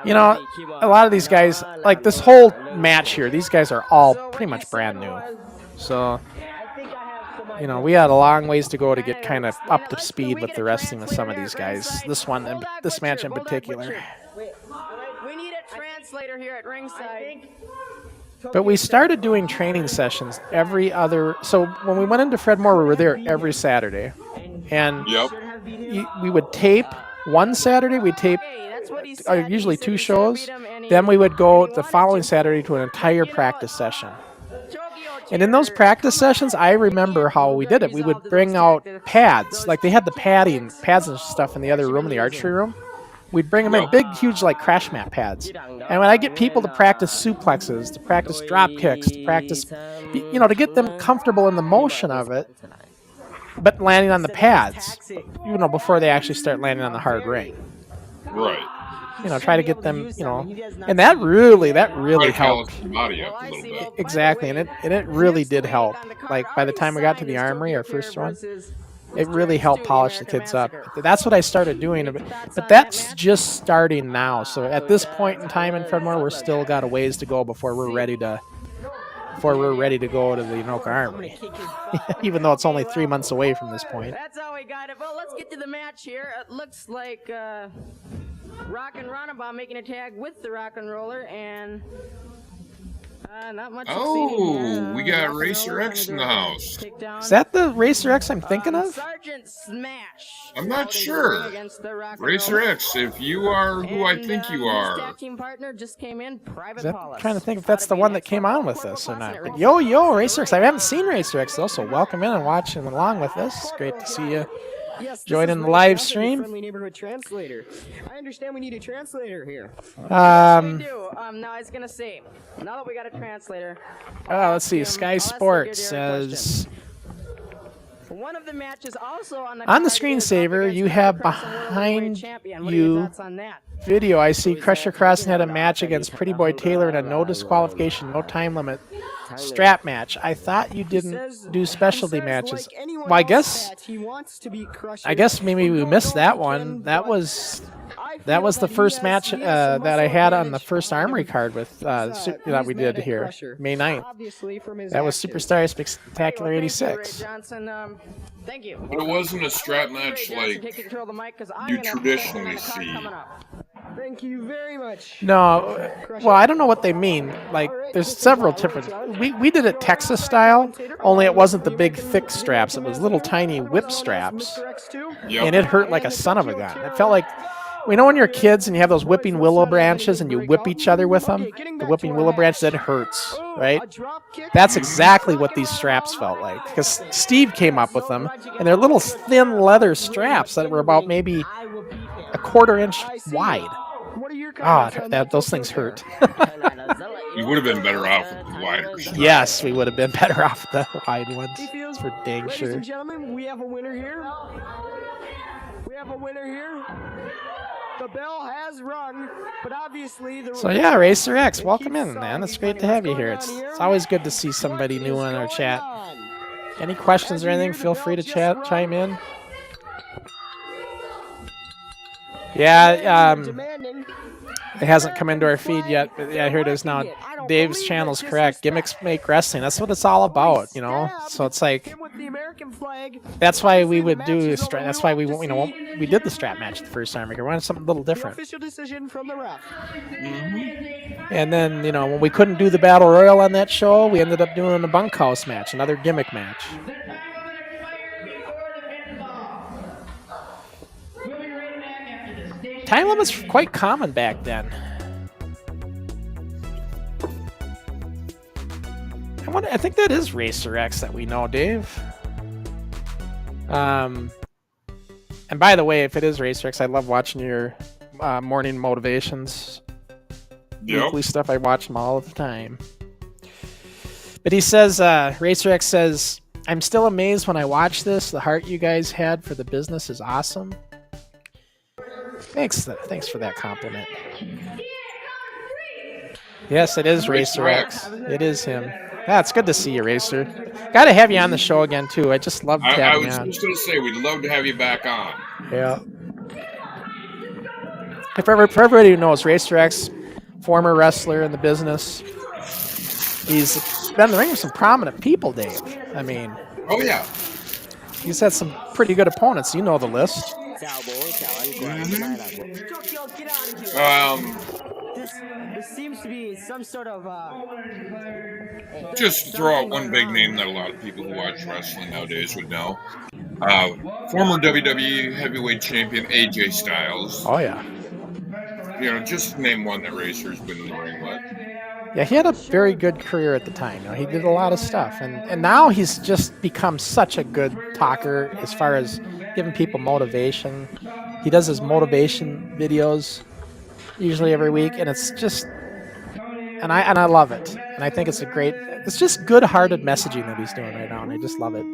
B: You know, a lot of these guys, like this whole match here, these guys are all pretty much brand new. So, you know, we had a long ways to go to get kind of up to speed with the wrestling with some of these guys. This match in particular.
G: We need a translator here at ringside.
B: But we started doing training sessions every other. So when we went into Fred Moore, we were there every Saturday, and we would tape one Saturday. We'd tape usually 2 shows. Then we would go the following Saturday to an entire practice session. And in those practice sessions, I remember how we did it. We would bring out pads. Like they had the pads and stuff in the other room, in the archery room. we'd bring them in big, huge, like crash mat pads. And when I get people to practice suplexes, to practice drop kicks, to practice, to get them comfortable in the motion of it, but landing on the pads, before they actually start landing on the hard ring.
A: Right.
B: Try to get them, and that really helped.
A: The body up a little bit.
B: Exactly, and it really did help. Like by the time we got to the Armory, our first one, it really helped polish the kids up. That's what I started doing, but that's just starting now. So at this point in time in Fredmore, we're still got a ways to go before we're ready to go to the Anoka Armory. Even though it's only 3 months away from this point.
G: That's how we got it. Well, let's get to the match here. It looks like Rockin' Roundabout making a tag with the Rock and Roller, and not much.
A: Oh, we got Racer X in the house.
B: Is that the Racer X I'm thinking of?
G: Sergeant Smash.
A: I'm not sure. Racer X, if you are who I think you are.
G: Team partner just came in, Private
B: I'm trying to think if that's the one that came on with us or not. But yo, Racer X. I haven't seen Racer X though, so welcome in and watching along with us. It's great to see you. Joining the live stream.
G: Friendly neighborhood translator. I understand we need a translator here.
B: We
G: do. Now I was gonna say, now that we got a translator.
B: Let's see. Sky Sports says.
G: One of the matches also on the
B: screensaver, you have behind you video. I see Crusher Crossen had a match against Pretty Boy Taylor in a no disqualification, no time limit strap match. I thought you didn't do specialty matches. Well, I guess maybe we missed that one. That was the first match that I had on the first Armory card with that we did here, May 9th. That was Superstar Spectacular 86.
G: Thank you.
A: But it wasn't a strap match like you traditionally see.
G: Thank you very much.
B: No, well, I don't know what they mean. Like, there's several different. We did it Texas style, only it wasn't the big thick straps. It was little tiny whip straps, and it hurt like a son of a gun. It felt like, when you're kids and you have those whipping willow branches and you whip each other with them, the whipping willow branch, that hurts, right? That's exactly what these straps felt like, because Steve came up with them, and they're little thin leather straps that were about maybe a 1/4 inch wide. Those things hurt.
A: You would have been better off with the wider straps.
B: Yes, we would have been better off with the wide ones. That's for dang sure.
G: Ladies and gentlemen, we have a winner here. The bell has rung, but obviously
B: So yeah, Racer X, welcome in, man. It's great to have you here. It's always good to see somebody new in our chat. Any questions or anything, feel free to chime in. Yeah, it hasn't come into our feed yet, but yeah, here it is now. Dave's channel's correct. Gimmicks make wrestling. That's what it's all about, So it's like, that's why we would do a strap. That's why we did the strap match the first time. We wanted something a little different.
G: official decision from the ref.
B: And then, when we couldn't do the Battle Royal on that show, we ended up doing a bunkhouse match, another gimmick match. Time limits were quite common back then. I think that is Racer X that we know, Dave. And by the way, if it is Racer X, I love watching your morning motivations. Weekly stuff. I watch them all the time. But he says, Racer X says, I'm still amazed when I watch this. The heart you guys had for the business is awesome. Thanks for that compliment. Yes, it is Racer X. It is him. Yeah, it's good to see you, Racer. Got to have you on the show again, too. I just love having you on.
A: I was just going to say, we'd love to have you back on.
B: Yeah. For everybody who knows, Racer X, former wrestler in the business. He's been in the ring with some prominent people, Dave. I mean.
A: Oh, yeah.
B: He's had some pretty good opponents. You know the list.
G: This seems to be some sort of
A: just throw out one big name that a lot of people who watch wrestling nowadays would know. Former WWE heavyweight champion AJ Styles.
B: Oh yeah.
A: Just name one that Racer's been in the ring with.
B: Yeah, he had a very good career at the time. He did a lot of stuff, and now he's just become such a good talker as far as giving people motivation. He does his motivation videos, usually every week, and it's just, and I love it, and I think it's just good-hearted messaging that he's doing right now, and I just love it.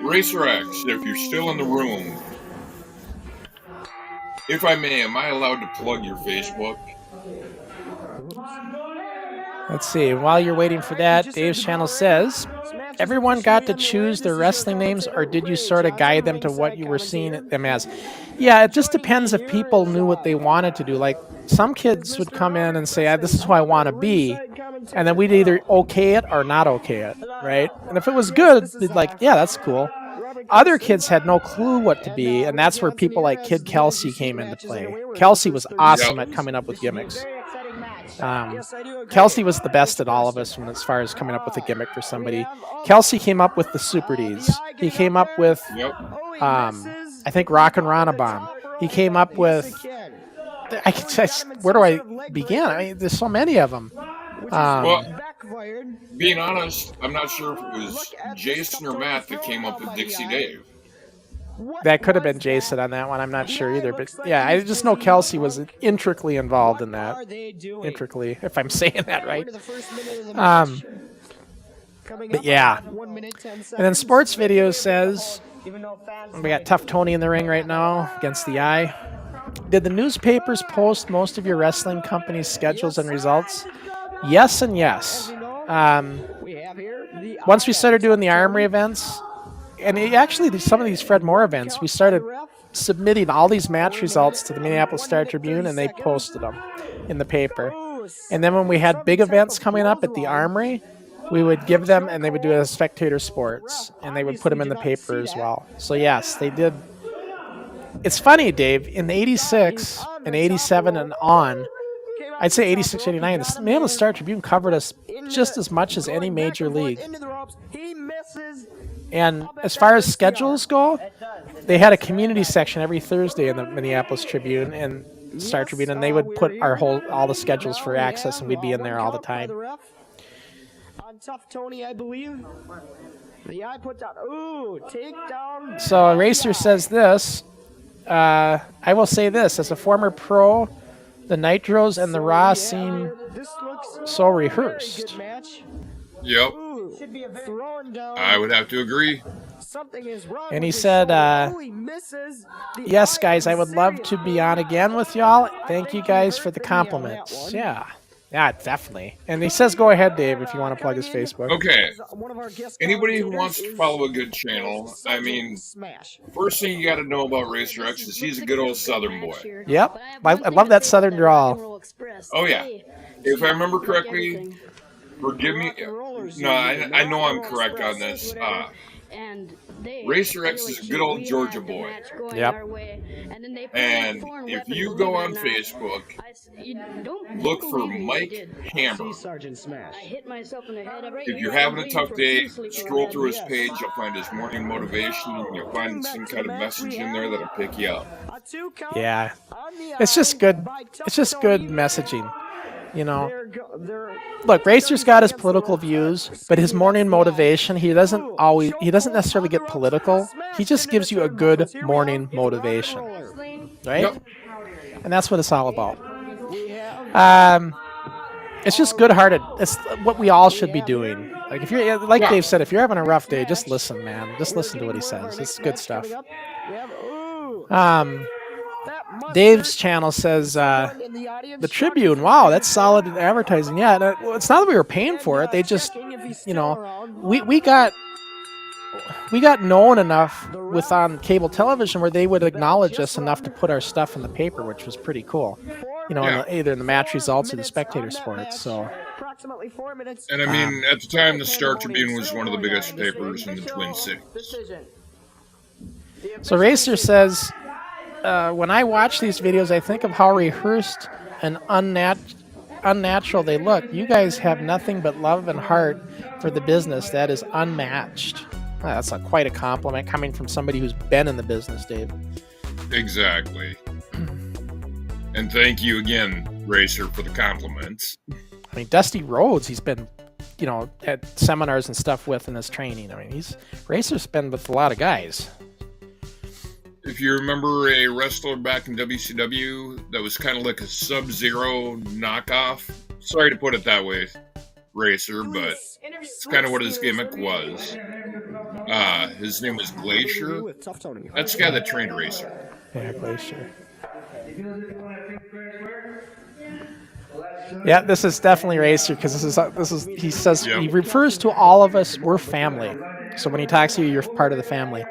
A: Racer X, if you're still in the room, if I may, am I allowed to plug your Facebook?
B: Let's see. While you're waiting for that, Dave's channel says, everyone got to choose their wrestling names, or did you sort of guide them to what you were seeing them as? Yeah, it just depends if people knew what they wanted to do. Like, some kids would come in and say, this is who I want to be, and then we'd either okay it or not okay it, right? And if it was good, they'd like, yeah, that's cool. Other kids had no clue what to be, and that's where people like Kid Kelsey came into play. Kelsey was awesome at coming up with gimmicks. Kelsey was the best at all of us as far as coming up with a gimmick for somebody. Kelsey came up with the Super Ds. He came up with, I think, Rock and Ronabon. He came up with, where do I begin? I mean, there's so many of them.
A: Well, being honest, I'm not sure if it was Jason or Matt that came up with Dixie Dave.
B: That could have been Jason on that one. I'm not sure either. But yeah, I just know Kelsey was intricately involved in that. Intricately, if I'm saying that right. But yeah. And then Sports Video says, we got Tough Tony in the ring right now against the Eye. Did the newspapers post most of your wrestling company's schedules and results? Yes and yes. Once we started doing the Armory events, and actually some of these Fred Moore events, we started submitting all these match results to the Minneapolis Star-Tribune, and they posted them in the paper. And then when we had big events coming up at the Armory, we would give them, and they would do it as Spectator Sports, and they would put them in the paper as well. So yes, they did. It's funny, Dave, in 86 and 87 and on, I'd say 86, 89, the Minneapolis Star-Tribune covered us just as much as any major league. And as far as schedules go, they had a community section every Thursday in the Minneapolis Tribune and Star-Tribune, and they would put all the schedules for access, and we'd be in there all the time.
G: On Tough Tony, I believe. The Eye put down. Ooh, takedown.
B: So Racer says this. I will say this, as a former pro, the Nitros and the Raw seem so rehearsed.
A: Yep. I would have to agree.
B: And he said, yes, guys, I would love to be on again with y'all. Thank you guys for the compliments. Yeah, definitely. And he says, go ahead, Dave, if you want to plug his Facebook.
A: Okay. Anybody who wants to follow a good channel, I mean, first thing you got to know about Racer X is he's a good old Southern boy.
B: Yep. I love that Southern drawl.
A: Oh, yeah. If I remember correctly, forgive me. No, I know I'm correct on this. Racer X is a good old Georgia boy.
B: Yep.
A: And if you go on Facebook, look for Mike Hammer. If you're having a tough day, scroll through his page. You'll find his morning motivation, and you'll find some kind of message in there that'll pick you up.
B: Yeah. It's just good. It's just good messaging. You know, look, Racer's got his political views, but his morning motivation, he doesn't necessarily get political. He just gives you a good morning motivation, right? Yep. And that's what it's all about. It's just good-hearted. It's what we all should be doing. Like if you're, like Dave said, if you're having a rough day, just listen, man. Just listen to what he says. It's good stuff. Dave's channel says, the Tribune, wow, that's solid advertising. Yeah, it's not that we were paying for it. They just, you know, we got known enough on cable television where they would acknowledge us enough to put our stuff in the paper, which was pretty cool. You know, either in the match results or the Spectator Sports. So.
A: And I mean, at the time, the Star-Tribune was one of the biggest papers in the Twin Cities.
B: So Racer says, when I watch these videos, I think of how rehearsed and unnatural they look. You guys have nothing but love and heart for the business. That is unmatched. Well, that's quite a compliment coming from somebody who's been in the business, Dave.
A: Exactly. And thank you again, Racer, for the compliments.
B: I mean, Dusty Rhodes, he's been, you know, at seminars and stuff with in his training. I mean, Racer's been with a lot of guys.
A: if you remember a wrestler back in WCW that was kind of like a Sub-Zero knockoff. Sorry to put it that way, Racer, but it's kind of what his gimmick was. His name was Glacier. That's the guy that trained Racer.
B: Yeah, Glacier. Yeah, this is definitely Racer because this is he says he refers to all of us. We're family. So when he talks to you, you're part of the family.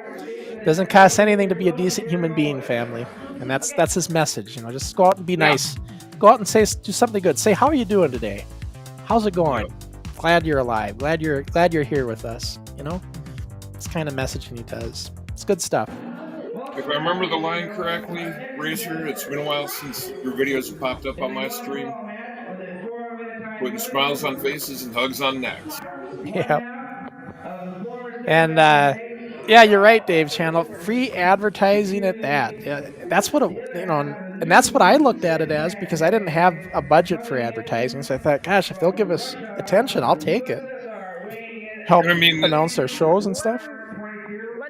B: Doesn't cost anything to be a decent human being, family, and that's his message. You know, just go out and be nice. Go out and do something good. Say, how are you doing today? How's it going? Glad you're alive. Glad you're here with us. You know, it's kind of messaging he does. It's good stuff.
A: If I remember the line correctly, Racer, it's been a while since your videos have popped up on my stream. Putting smiles on faces and hugs on necks.
B: Yeah. And yeah, you're right, Dave Channel. Free advertising at that. Yeah, that's what and that's what I looked at it as because I didn't have a budget for advertising. So I thought, gosh, if they'll give us attention, I'll take it. Help announce their shows and stuff.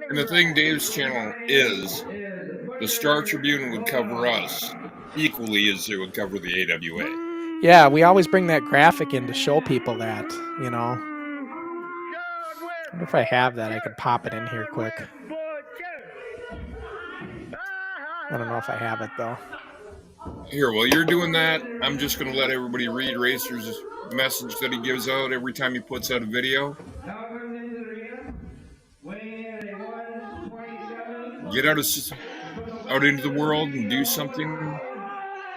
A: And the thing, Dave's channel is the Star Tribune would cover us equally as it would cover the AWA.
B: Yeah, we always bring that graphic in to show people that, you know. I wonder if I have that. I could pop it in here quick. I don't know if I have it, though.
A: Here, while you're doing that, I'm just going to let everybody read Racer's message that he gives out every time he puts out a video. Get out into the world and do something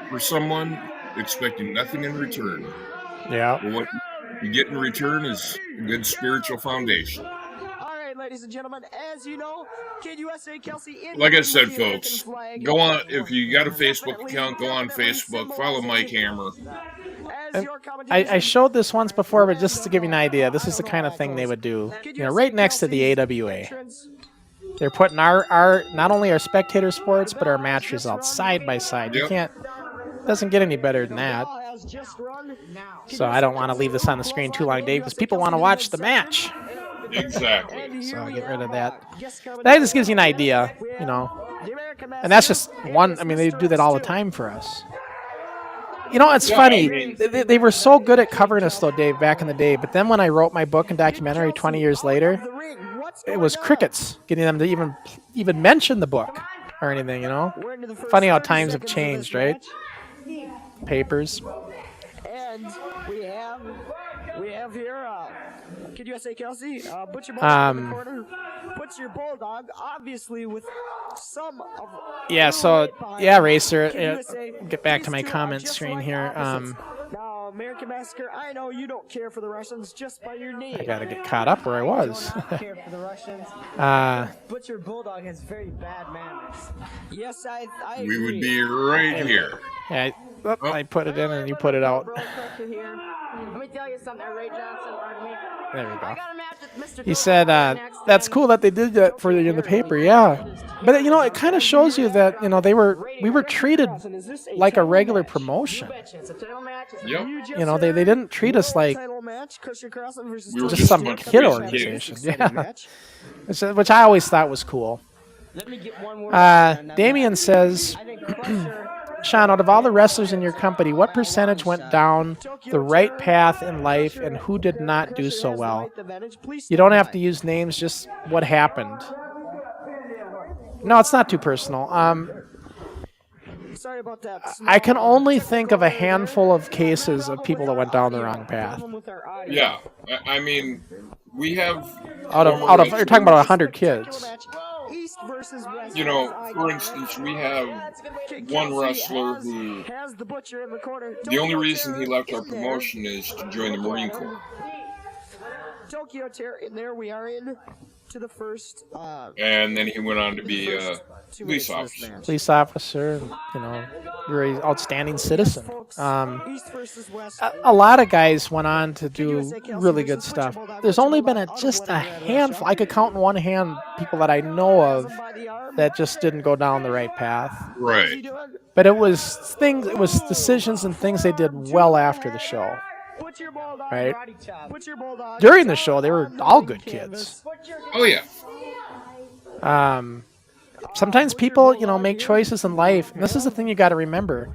A: for someone, expecting nothing in return.
B: Yeah.
A: But what you get in return is a good spiritual foundation.
G: All right, ladies and gentlemen, as you know, Kid USA Kelsey.
A: Like I said, folks, go on. If you got a Facebook account, go on Facebook. Follow Mike Hammer.
B: I showed this once before, but just to give you an idea, this is the kind of thing they would do. You know, right next to the AWA. They're putting our not only our spectator sports, but our match results side by side. You can't. Doesn't get any better than that. So I don't want to leave this on the screen too long, Dave, because people want to watch the match.
A: Exactly.
B: So I'll get rid of that. That just gives you an idea, you know. And that's just one. I mean, they do that all the time for us. You know, it's funny. They were so good at covering us, though, Dave, back in the day. But then when I wrote my book and documentary 20 years later, it was crickets getting them to even mention the book or anything, you know. Funny how times have changed, right? Papers.
G: And we have here Kid USA Kelsey, Butcher Bulldog in the corner. Butcher Bulldog, obviously with some of
B: yeah, so yeah, Racer. Get back to my comment screen here.
G: Now, American Massacre, I know you don't care for the Russians just by your name.
B: I gotta get caught up where I was.
G: Care for the Russians. Butcher Bulldog has very bad manners. Yes, I
A: we would be right here.
B: Yeah, I put it in and you put it out.
J: Let me tell you something, Ray Johnson.
B: There we go. He said, "That's cool that they did that for you in the paper." Yeah, but you know, it kind of shows you that you know we were treated like a regular promotion.
A: Yep.
B: You know, they didn't treat us like just some kid organization. Yeah, which I always thought was cool. Damien says, Sean, out of all the wrestlers in your company, what percentage went down the right path in life and who did not do so well? You don't have to use names, just what happened. No, it's not too personal.
G: Sorry about that.
B: I can only think of a handful of cases of people that went down the wrong path.
A: Yeah, I mean, we have
B: out of you're talking about 100 kids.
A: You know, for instance, we have one wrestler who the only reason he left our promotion is to join the Marine Corps.
G: Tokyo Terror, and there we are in to the first.
A: And then he went on to be a police officer.
B: Police officer, you know, very outstanding citizen. A lot of guys went on to do really good stuff. There's only been just a handful. I could count in one hand people that I know of that just didn't go down the right path.
A: Right.
B: But it was decisions and things they did well after the show. Right? During the show, they were all good kids.
A: Oh, yeah.
B: sometimes people, you know, make choices in life. And this is the thing you got to remember.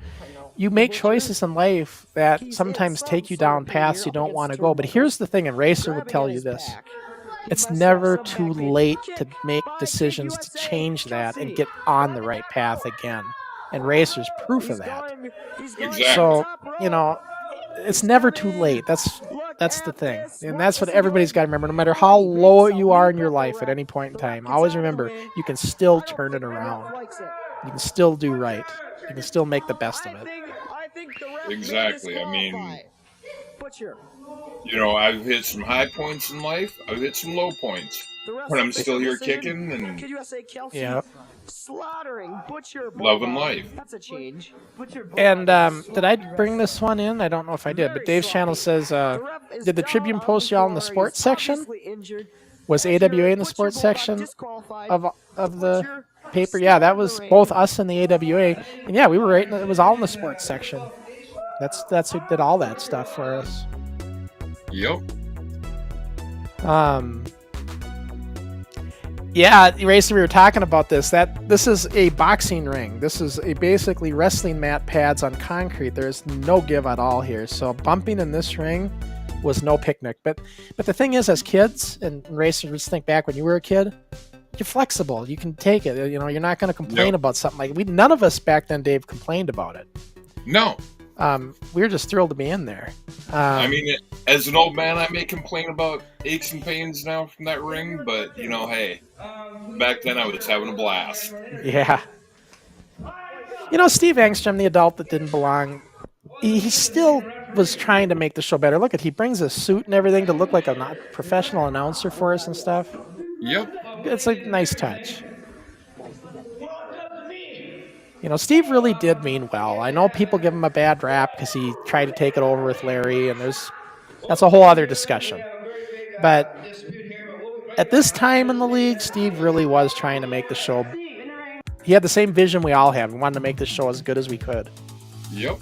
B: You make choices in life that sometimes take you down paths you don't want to go. But here's the thing, and Racer would tell you this. It's never too late to make decisions to change that and get on the right path again. And Racer's proof of that.
A: Exactly.
B: So, you know, it's never too late. That's the thing. And that's what everybody's got to remember. No matter how low you are in your life at any point in time, always remember you can still turn it around. You can still do right. You can still make the best of it.
A: Exactly. I mean, you know, I've hit some high points in life. I've hit some low points. But I'm still here kicking and
B: yeah,
A: loving life.
G: That's a change.
B: And did I bring this one in? I don't know if I did, but Dave's channel says, did the Tribune post y'all in the sports section? Was AWA in the sports section of the paper? Yeah, that was both us and the AWA. And yeah, we were right. It was all in the sports section. That's who did all that stuff for us.
A: Yep.
B: Yeah, Eraser, we were talking about this. This is a boxing ring. This is basically wrestling mat pads on concrete. There's no give at all here. So bumping in this ring was no picnic. But the thing is, as kids, and Eraser, just think back when you were a kid, you're flexible. You can take it. You know, you're not going to complain about something like none of us back then, Dave, complained about it.
A: No.
B: We were just thrilled to be in there.
A: I mean, as an old man, I may complain about aches and pains now from that ring, but, you know, hey, back then I was having a blast.
B: Yeah. You know, Steve Engstrom, the adult that didn't belong, he still was trying to make the show better. Look at, he brings a suit and everything to look like a professional announcer for us and stuff.
A: Yep.
B: It's a nice touch. You know, Steve really did mean well. I know people give him a bad rap because he tried to take it over with Larry, and that's a whole other discussion. But at this time in the league, Steve really was trying to make the show. He had the same vision we all have. We wanted to make the show as good as we could.
A: Yep.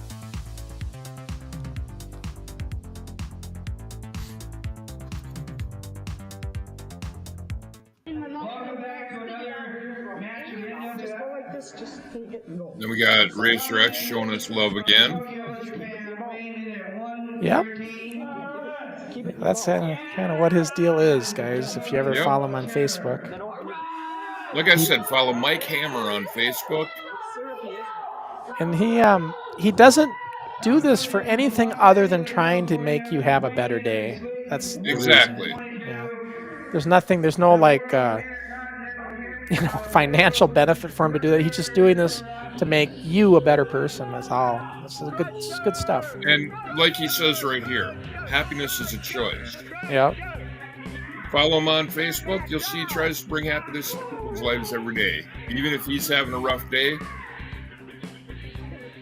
A: Then we got Racer X showing us love again.
B: Yep. That's kind of what his deal is, guys, if you ever follow him on Facebook.
A: Like I said, follow Mike Hammer on Facebook.
B: And he doesn't do this for anything other than trying to make you have a better day. That's
A: exactly.
B: Yeah. There's no like financial benefit for him to do that. He's just doing this to make you a better person. That's all. This is good stuff.
A: And like he says right here, happiness is a choice.
B: Yep.
A: Follow him on Facebook. You'll see he tries to bring happiness to people's lives every day. Even if he's having a rough day,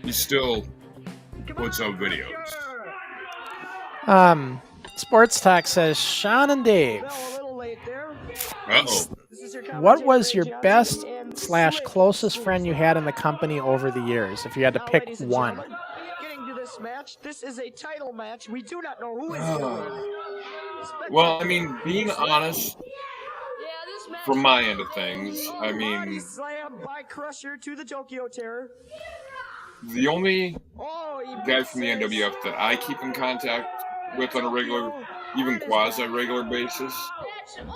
A: he still puts out videos.
B: Sports Talk says, Sean and Dave, what was your best / closest friend you had in the company over the years, if you had to pick one?
G: Getting to this match, this is a title match. We do not know who is going.
A: Well, I mean, being honest, from my end of things, I mean,
G: slam by Crusher to the Tokyo Terror.
A: The only guy from the NWF that I keep in contact with on a regular, even quasi-regular basis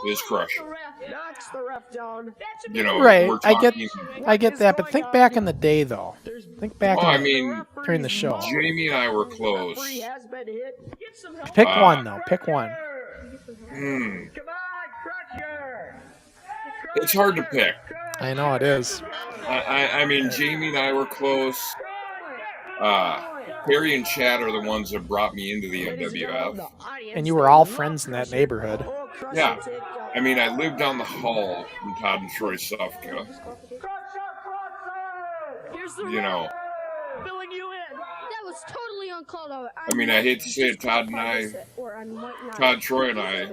A: is Crusher.
G: Knocks the ref down.
A: You know,
B: right?
A: we're
B: I
A: talking,
B: get that, but think back in the day, though. Think back.
A: Well, I mean,
B: during the show,
A: Jamie and I were close.
B: Pick one, though. Pick one.
A: It's hard to pick.
B: I know it is.
A: I mean, Jamie and I were close. Perry and Chad are the ones that brought me into the NWF.
B: And you were all friends in that neighborhood.
A: Yeah. I mean, I lived down the hall from Todd and Troy Sufka. You know.
C: That was totally uncalled for.
A: I mean, I hate to say it, Todd, Troy and I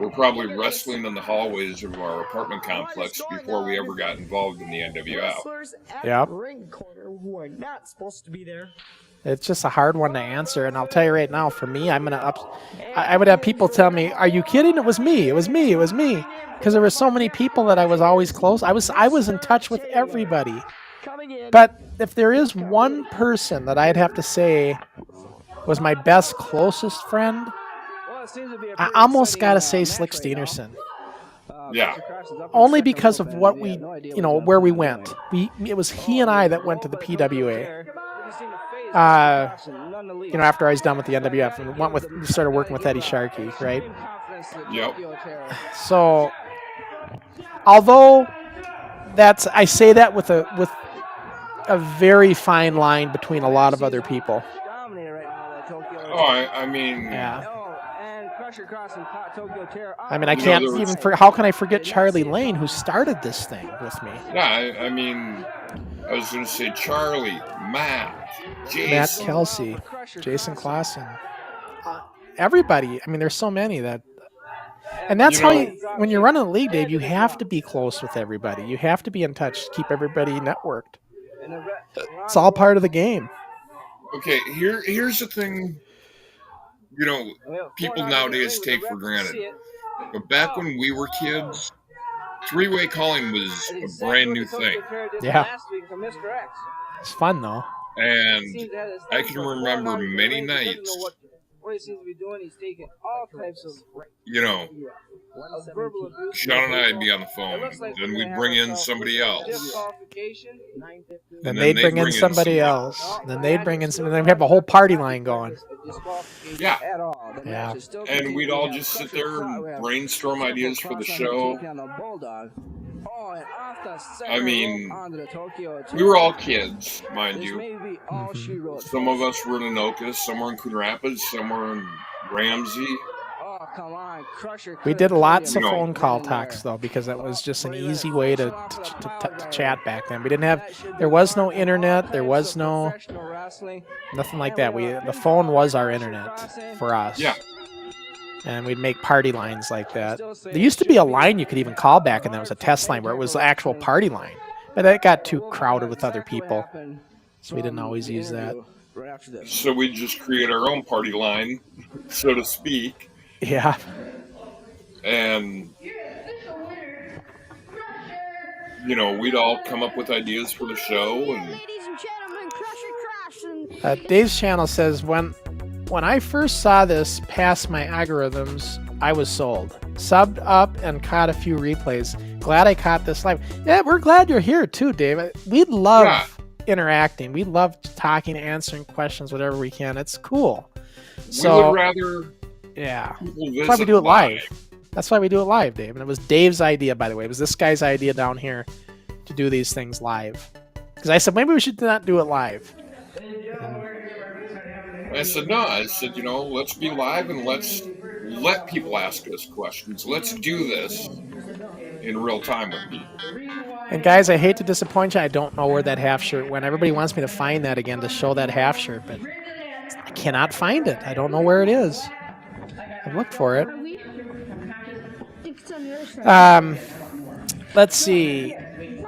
A: were probably wrestling in the hallways of our apartment complex before we ever got involved in the NWF.
B: Yeah.
G: Ring corner who are not supposed to be there.
B: It's just a hard one to answer, and I'll tell you right now. For me, I would have people tell me, "Are you kidding? It was me. It was me. It was me." Because there were so many people that I was always close. I was in touch with everybody. But if there is one person that I'd have to say was my best, closest friend, I almost got to say Slick Steenerson.
A: Yeah.
B: Only because of what we, where we went. It was he and I that went to the PWA. After I was done with the NWF and started working with Eddie Sharkey, right?
A: Yep.
B: So, although I say that with a very fine line between a lot of other people.
A: Oh, I mean,
B: yeah. I mean, I can't even. How can I forget Charlie Lane, who started this thing with me?
A: Yeah, I mean, I was going to say Charlie, Matt, Jason.
B: Matt Kelsey, Jason Crossen. Everybody. I mean, there's so many that. And that's when you're running a league, Dave, you have to be close with everybody. You have to be in touch, keep everybody networked. It's all part of the game.
A: Okay, here's the thing. People nowadays take for granted. But back when we were kids, three-way calling was a brand new thing.
B: Yeah. It's fun, though.
A: And I can remember many nights, Sean and I'd be on the phone, then we'd bring in somebody else.
B: Then they'd bring in somebody else. Then they'd bring in somebody. Then we have a whole party line going.
A: Yeah.
B: Yeah.
A: And we'd all just sit there and brainstorm ideas for the show. I mean, we were all kids, mind you. Mm-hmm. Some of us were in Anoka, some were in Coon Rapids, some were in Ramsey.
B: We did lots of phone call talks, though, because that was just an easy way to chat back then. There was no internet, there was nothing like that. The phone was our internet for us.
A: Yeah.
B: And we'd make party lines like that. There used to be a line you could even call back, and that was a test line where it was the actual party line. But that got too crowded with other people, so we didn't always use that.
A: So we'd just create our own party line, so to speak.
B: Yeah.
A: And, we'd all come up with ideas for the show. And
C: Ladies and gentlemen, Crusher.
B: Dave's channel says, when I first saw this pass my algorithms, I was sold. Subbed up and caught a few replays. Glad I caught this live. Yeah, we're glad you're here too, Dave. We love interacting. We love talking, answering questions, whatever we can. It's cool.
A: We would rather...
B: Yeah. That's why we do it live. That's why we do it live, Dave. And it was Dave's idea, by the way. It was this guy's idea down here to do these things live. Because I said, maybe we should not do it live.
A: I said, no. I said, let's be live and let's let people ask us questions. Let's do this in real time with people.
B: And guys, I hate to disappoint you. I don't know where that half shirt went. Everybody wants me to find that again to show that half shirt, but I cannot find it. I don't know where it is. I've looked for it. Let's see.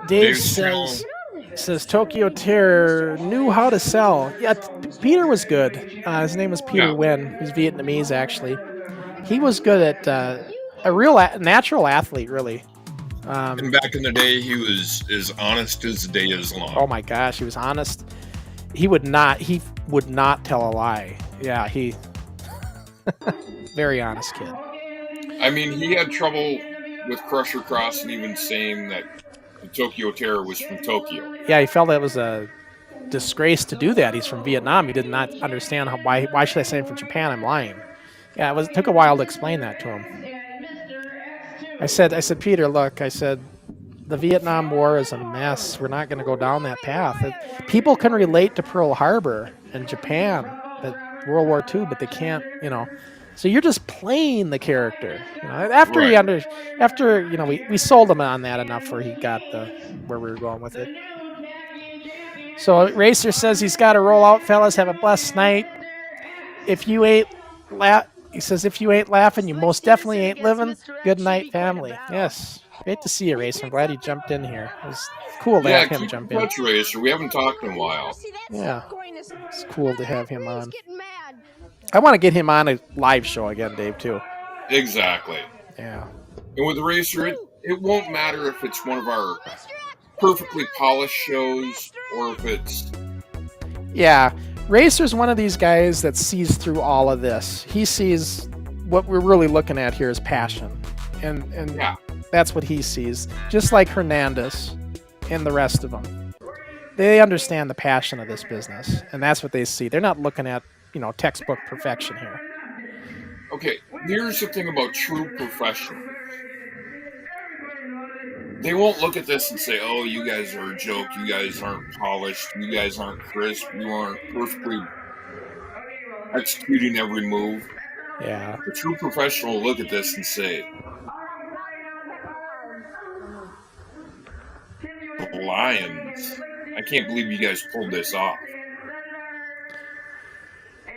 B: Dave says Tokyo Terror knew how to sell. Yeah, Peter was good. His name was Peter Wynn. He's Vietnamese, actually. He was good at a real natural athlete, really.
A: And back in the day, he was as honest as the day is long.
B: Oh my gosh, he was honest. He would not tell a lie. Yeah, he very honest kid.
A: I mean, he had trouble with Crusher Crossen even saying that the Tokyo Terror was from Tokyo.
B: Yeah, he felt that was a disgrace to do that. He's from Vietnam. He did not understand why should I say I'm from Japan? I'm lying. Yeah, it took a while to explain that to him. I said, Peter, look, I said, the Vietnam War is a mess. We're not going to go down that path. People can relate to Pearl Harbor and Japan, but World War II, but they can't, So you're just playing the character. After we sold him on that enough where he got where we were going with it. So Racer says he's got to roll out, fellas. Have a blessed night. He says, if you ain't laughing, you most definitely ain't living. Good night, family. Yes. Great to see you, Racer. I'm glad he jumped in here. It was cool to have him jump in.
A: Racer. We haven't talked in a while.
B: Yeah. It's cool to have him on.
C: Getting mad.
B: I want to get him on a live show again, Dave, too.
A: Exactly.
B: Yeah.
A: And with Racer, it won't matter if it's one of our perfectly polished shows or if it's...
B: Yeah. Racer's one of these guys that sees through all of this. He sees what we're really looking at here is passion. And
A: yeah.
B: That's what he sees. Just like Hernandez and the rest of them. They understand the passion of this business, and that's what they see. They're not looking at, textbook perfection here.
A: Okay, here's the thing about true professionals. They won't look at this and say, oh, you guys are a joke, you guys aren't polished, you guys aren't crisp, you aren't perfectly executing every move.
B: Yeah.
A: A true professional will look at this and say, Lions, I can't believe you guys pulled this off.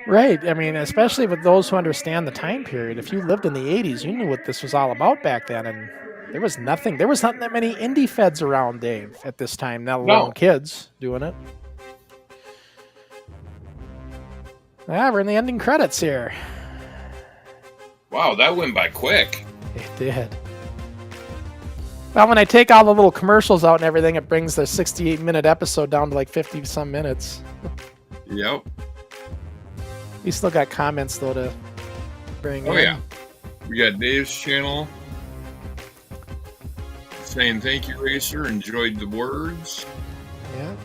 B: Right. I mean, especially with those who understand the time period. If you lived in the 80s, you knew what this was all about back then. And there was not that many indie feds around, Dave, at this time, not alone kids doing it. Ah, we're in the ending credits here.
A: Wow, that went by quick.
B: It did. Well, when I take all the little commercials out and everything, it brings the 68-minute episode down to like 50-some minutes.
A: Yep.
B: We still got comments, though, to bring in.
A: Oh, yeah. We got Dave's channel saying, thank you, Racer. Enjoyed the words.
B: Yeah.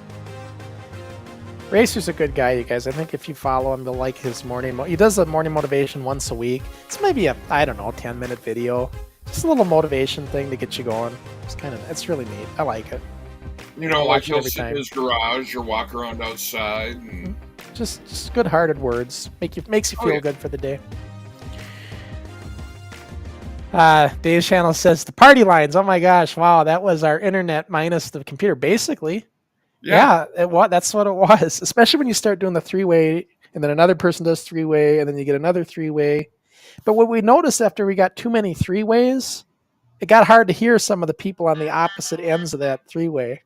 B: Racer's a good guy, you guys. I think if you follow him, you'll like his morning. He does a morning motivation once a week. It's maybe a, 10-minute video. Just a little motivation thing to get you going. It's really neat. I like it.
A: Like he'll sit in his garage or walk around outside. And...
B: Just good-hearted words. Makes you feel good for the day. Dave's channel says, the party lines. Oh my gosh, wow, that was our internet minus the computer, basically. Yeah, that's what it was. Especially when you start doing the three-way, and then another person does three-way, and then you get another three-way. But what we noticed after we got too many three-ways, it got hard to hear some of the people on the opposite ends of that three-way.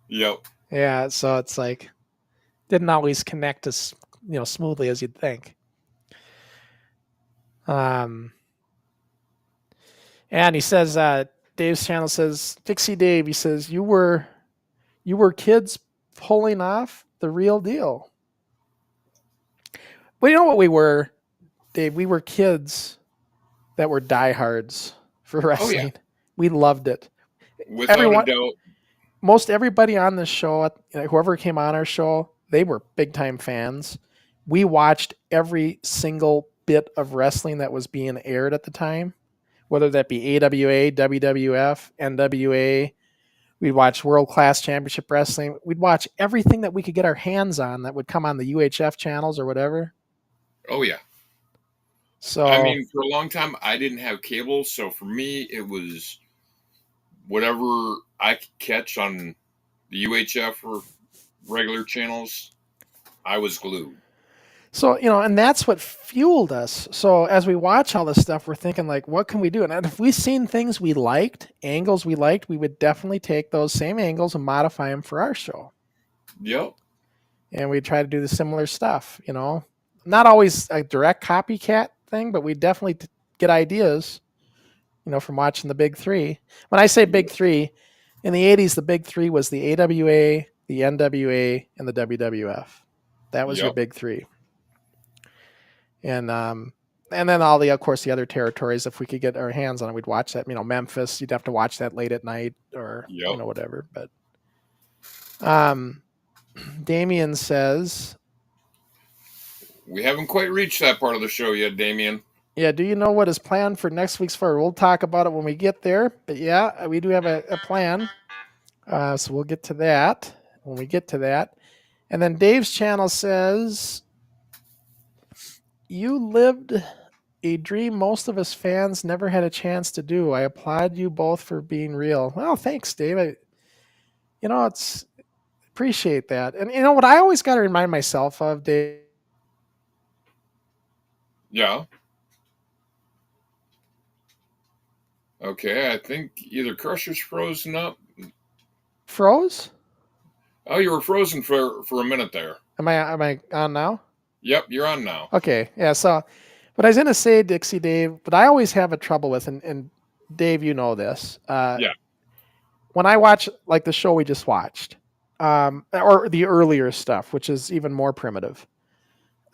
A: Yep.
B: Yeah, so it's like, didn't always connect as smoothly as you'd think. And he says, Dave's channel says, Dixie Dave, he says, you were kids pulling off the real deal. Well, you know what we were, Dave? We were kids that were diehards for wrestling. Oh, yeah. We loved it.
A: Without a doubt.
B: Most everybody on this show, whoever came on our show, they were big-time fans. We watched every single bit of wrestling that was being aired at the time, whether that be AWA, WWF, NWA. We'd watch World Class Championship Wrestling. We'd watch everything that we could get our hands on that would come on the UHF channels or whatever.
A: Oh, yeah.
B: So
A: for a long time, I didn't have cable, so for me, it was whatever I could catch on the UHF or regular channels, I was glued.
B: So, and that's what fueled us. So as we watch all this stuff, we're thinking like, what can we do? And if we seen things we liked, angles we liked, we would definitely take those same angles and modify them for our show.
A: Yep.
B: And we'd try to do the similar stuff, Not always a direct copycat thing, but we definitely get ideas, from watching the big three. When I say big three, in the 80s, the big three was the AWA, the NWA, and the WWF. That was your big three. And then all the, of course, the other territories, if we could get our hands on it, we'd watch that. Memphis, you'd have to watch that late at night or, whatever. But Damien says...
A: We haven't quite reached that part of the show yet, Damien.
B: Yeah, do you know what is planned for next week's Fire? We'll talk about it when we get there. But yeah, we do have a plan. So we'll get to that when we get to that. And then Dave's channel says, you lived a dream most of us fans never had a chance to do. I applaud you both for being real. Well, thanks, Dave. It's appreciate that. And what I always got to remind myself of, Dave.
A: Yeah. Okay, I think either Crusher's frozen up.
B: Froze?
A: Oh, you were frozen for a minute there.
B: Am I on now?
A: Yep, you're on now.
B: Okay, yeah. So, what I was gonna say, Dixie, Dave, but I always have a trouble with, and Dave, you know this.
A: Yeah.
B: When I watch like the show we just watched, or the earlier stuff, which is even more primitive,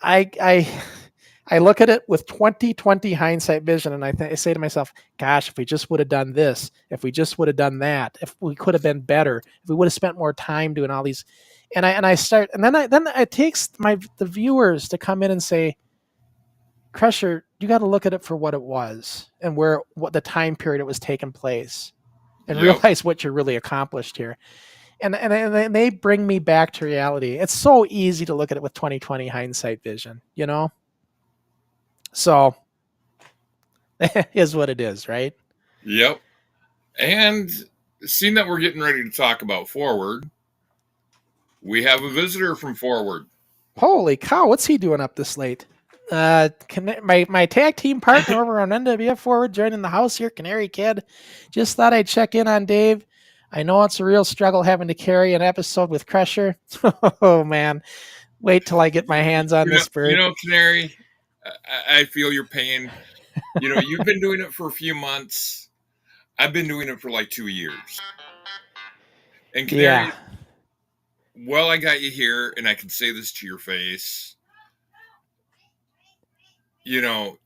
B: I look at it with 2020 hindsight vision, and I say to myself, "Gosh, if we just would have done this, if we just would have done that, if we could have been better, if we would have spent more time doing all these," and I start, and then it takes the viewers to come in and say, "Crusher, you got to look at it for what it was and what the time period it was taking place, and realize what you're really accomplished here." And they bring me back to reality. It's so easy to look at it with 2020 hindsight vision, you know? So it is what it is, right?
A: Yep. And seeing that we're getting ready to talk about Forward, we have a visitor from Forward.
B: Holy cow, what's he doing up this late? My tag team partner over on NWF Forward joining the house here, Canary Kid. Just thought I'd check in on Dave. I know it's a real struggle having to carry an episode with Crusher. Oh, man. Wait till I get my hands on this bird.
A: You know, Canary, I feel your pain. You know, you've been doing it for a few months. I've been doing it for like 2 years. And Canary, well, I got you here, and I can say this to your face. You know,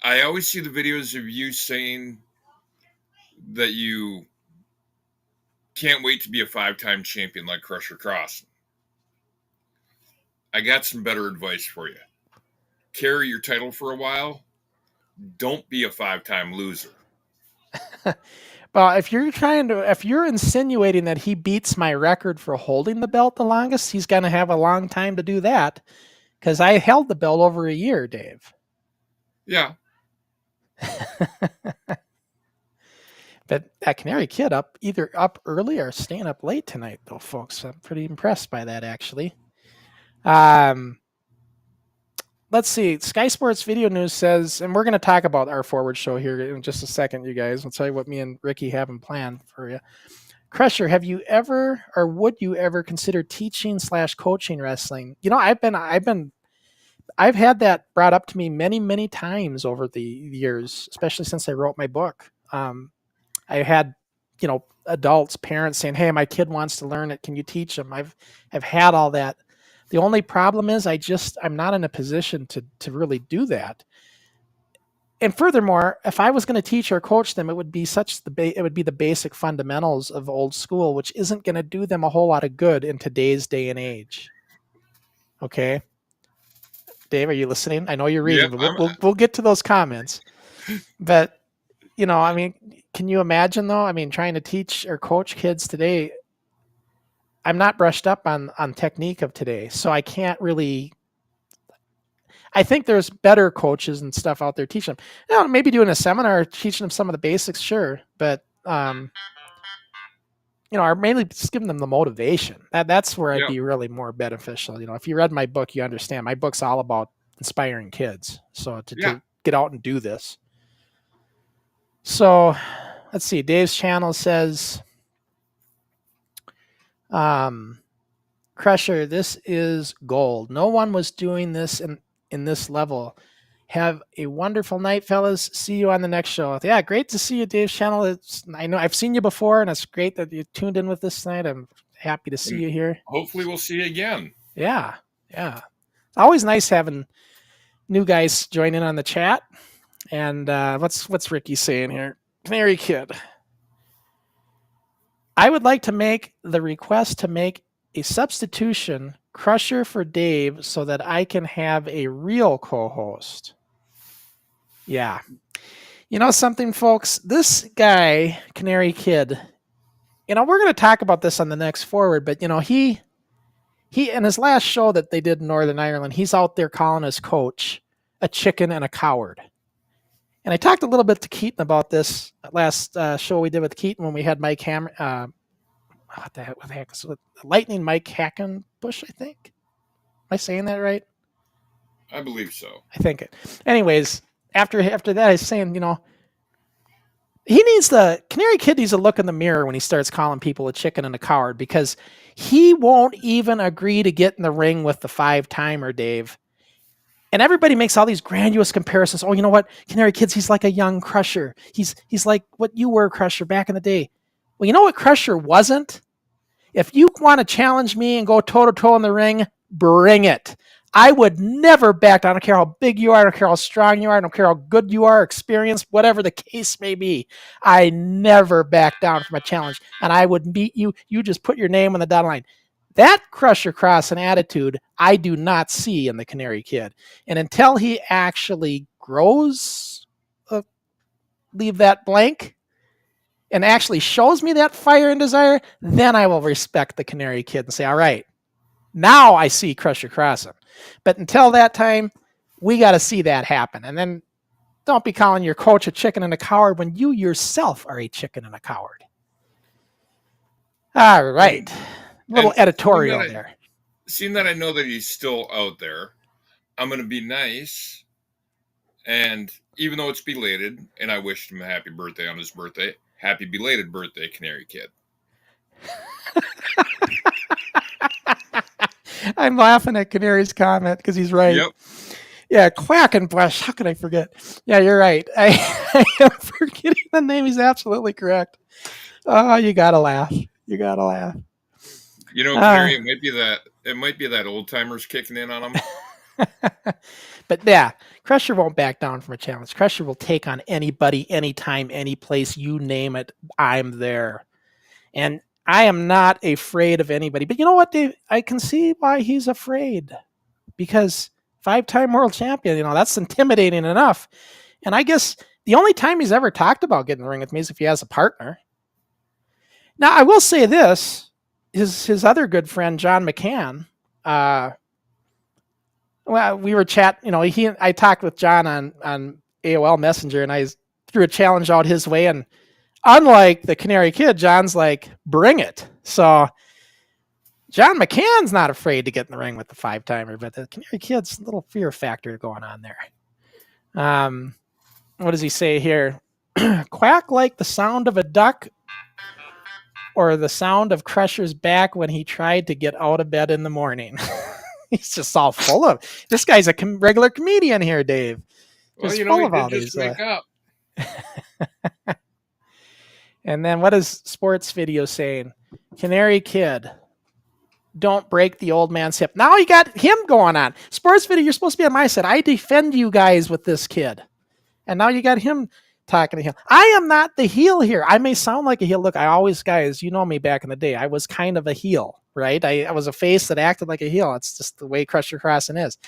A: I always see the videos of you saying that you can't wait to be a 5-time champion like Crusher Crossen. I got some better advice for you. Carry your title for a while. Don't be a 5-time loser.
B: Well, if you're insinuating that he beats my record for holding the belt the longest, he's going to have a long time to do that, because I held the belt over a year, Dave.
A: Yeah.
B: But that Canary Kid either up early or staying up late tonight, though, folks. I'm pretty impressed by that, actually. Let's see. Sky Sports Video News says, and we're going to talk about our Forward show here in just a second, you guys. I'll tell you what me and Ricky have in plan for you. Crusher, have you ever, or would you ever consider teaching/coaching wrestling? You know, I've had that brought up to me many, many times over the years, especially since I wrote my book. I had, adults, parents saying, "Hey, my kid wants to learn it. Can you teach him?" I've had all that. The only problem is I'm not in a position to really do that. And furthermore, if I was going to teach or coach them, it would be the basic fundamentals of old school, which isn't going to do them a whole lot of good in today's day and age. Okay, Dave, are you listening? I know you're reading, but we'll get to those comments. But I mean, can you imagine though? I mean, trying to teach or coach kids today. I'm not brushed up on technique of today, so I can't really. I think there's better coaches and stuff out there teaching them. Maybe doing a seminar, teaching them some of the basics, sure, but or mainly just giving them the motivation. That's where I'd be really more beneficial. If you read my book, you understand. My book's all about inspiring kids, so to get out and do this. So, let's see. Dave's channel says, Crusher, this is gold. No one was doing this in this level. Have a wonderful night, fellas. See you on the next show. Yeah, great to see you, Dave's channel. I know I've seen you before, and it's great that you tuned in with us tonight. I'm happy to see you here.
A: Hopefully we'll see you again.
B: Yeah. It's always nice having new guys join in on the chat. And what's Ricky saying here? Canary Kid. I would like to make the request to make a substitution Crusher for Dave so that I can have a real co-host. Yeah. You know something, folks? This guy, Canary Kid, we're going to talk about this on the next Forward, but, he in his last show that they did in Northern Ireland, he's out there calling his coach a chicken and a coward. And I talked a little bit to Keaton about this last show we did with Keaton when we had Mike what the heck is it? Lightning Mike Hackenbush, I think. Am I saying that right?
A: I believe so.
B: I think it. Anyways, after that, I was saying, Canary Kid needs to look in the mirror when he starts calling people a chicken and a coward, because he won't even agree to get in the ring with the 5-timer, Dave. And everybody makes all these grandiose comparisons. Oh, you know what? Canary Kid's, he's like a young Crusher. He's like what you were, Crusher, back in the day. Well, you know what Crusher wasn't? If you want to challenge me and go toe-to-toe in the ring, bring it. I would never back down. I don't care how big you are. I don't care how strong you are. I don't care how good you are, experienced, whatever the case may be. I never back down from a challenge. And I would beat you. You just put your name on the dotted line. That Crusher Crossen attitude, I do not see in the Canary Kid. And until he actually grows, leave that blank, and actually shows me that fire and desire, then I will respect the Canary Kid and say, all right, now I see Crusher Crossen. But until that time, we got to see that happen. And then don't be calling your coach a chicken and a coward when you yourself are a chicken and a coward. All right. Little editorial there.
A: Seeing that I know that he's still out there, I'm going to be nice. And even though it's belated, and I wished him a happy birthday on his birthday, happy belated birthday, Canary Kid.
B: I'm laughing at Canary's comment because he's right.
A: Yep.
B: Yeah, Quackenbush. How could I forget? Yeah, you're right. I am forgetting the name. He's absolutely correct. Oh, you gotta laugh. You gotta laugh.
A: You know, Canary, it might be that old timers kicking in on him.
B: But yeah, Crusher won't back down from a challenge. Crusher will take on anybody, anytime, any place, you name it. I'm there. And I am not afraid of anybody. But you know what, Dave? I can see why he's afraid. Because 5-time world champion, that's intimidating enough. And I guess the only time he's ever talked about getting in the ring with me is if he has a partner. Now, I will say this. His other good friend, John McCann, well, we were chatting, I talked with John on AOL Messenger, and I threw a challenge out his way, and unlike the Canary Kid, John's like, bring it. So John McCann's not afraid to get in the ring with the 5-timer, but the Canary Kid's a little fear factor going on there. What does he say here? Quack like the sound of a duck or the sound of Crusher's back when he tried to get out of bed in the morning. He's just all full of. This guy's a regular comedian here, Dave. Just full of all these.
A: Wake up.
B: And then what is Sports Video saying? Canary Kid, don't break the old man's hip. Now you got him going on. Sports Video, you're supposed to be on my side. I defend you guys with this kid. And now you got him talking to him. I am not the heel here. I may sound like a heel. Look, guys, you know me back in the day. I was kind of a heel, right? I was a face that acted like a heel. It's just the way Crusher Crossen is.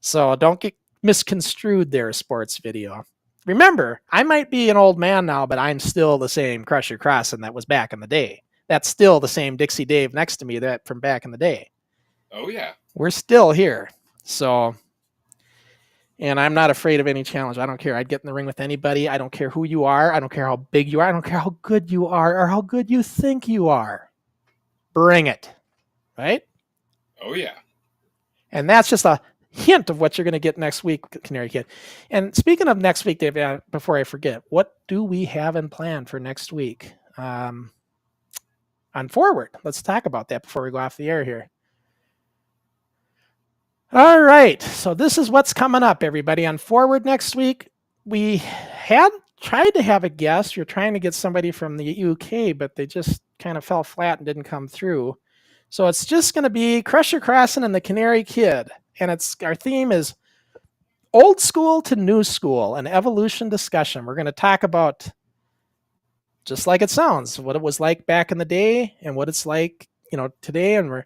B: So don't get misconstrued there, Sports Video. Remember, I might be an old man now, but I'm still the same Crusher Crossen that was back in the day. That's still the same Dixie Dave next to me that from back in the day.
A: Oh, yeah.
B: We're still here. So, and I'm not afraid of any challenge. I don't care. I'd get in the ring with anybody. I don't care who you are. I don't care how big you are. I don't care how good you are or how good you think you are. Bring it. Right?
A: Oh, yeah.
B: And that's just a hint of what you're going to get next week, Canary Kid. And speaking of next week, Dave, before I forget, what do we have in plan for next week? On Forward. Let's talk about that before we go off the air here. All right. So this is what's coming up, everybody. On Forward next week, we had tried to have a guest. We're trying to get somebody from the UK, but they just kind of fell flat and didn't come through. So it's just going to be Crusher Crossen and the Canary Kid. And our theme is old school to new school, an evolution discussion. We're going to talk about, just like it sounds, what it was like back in the day and what it's like, today. And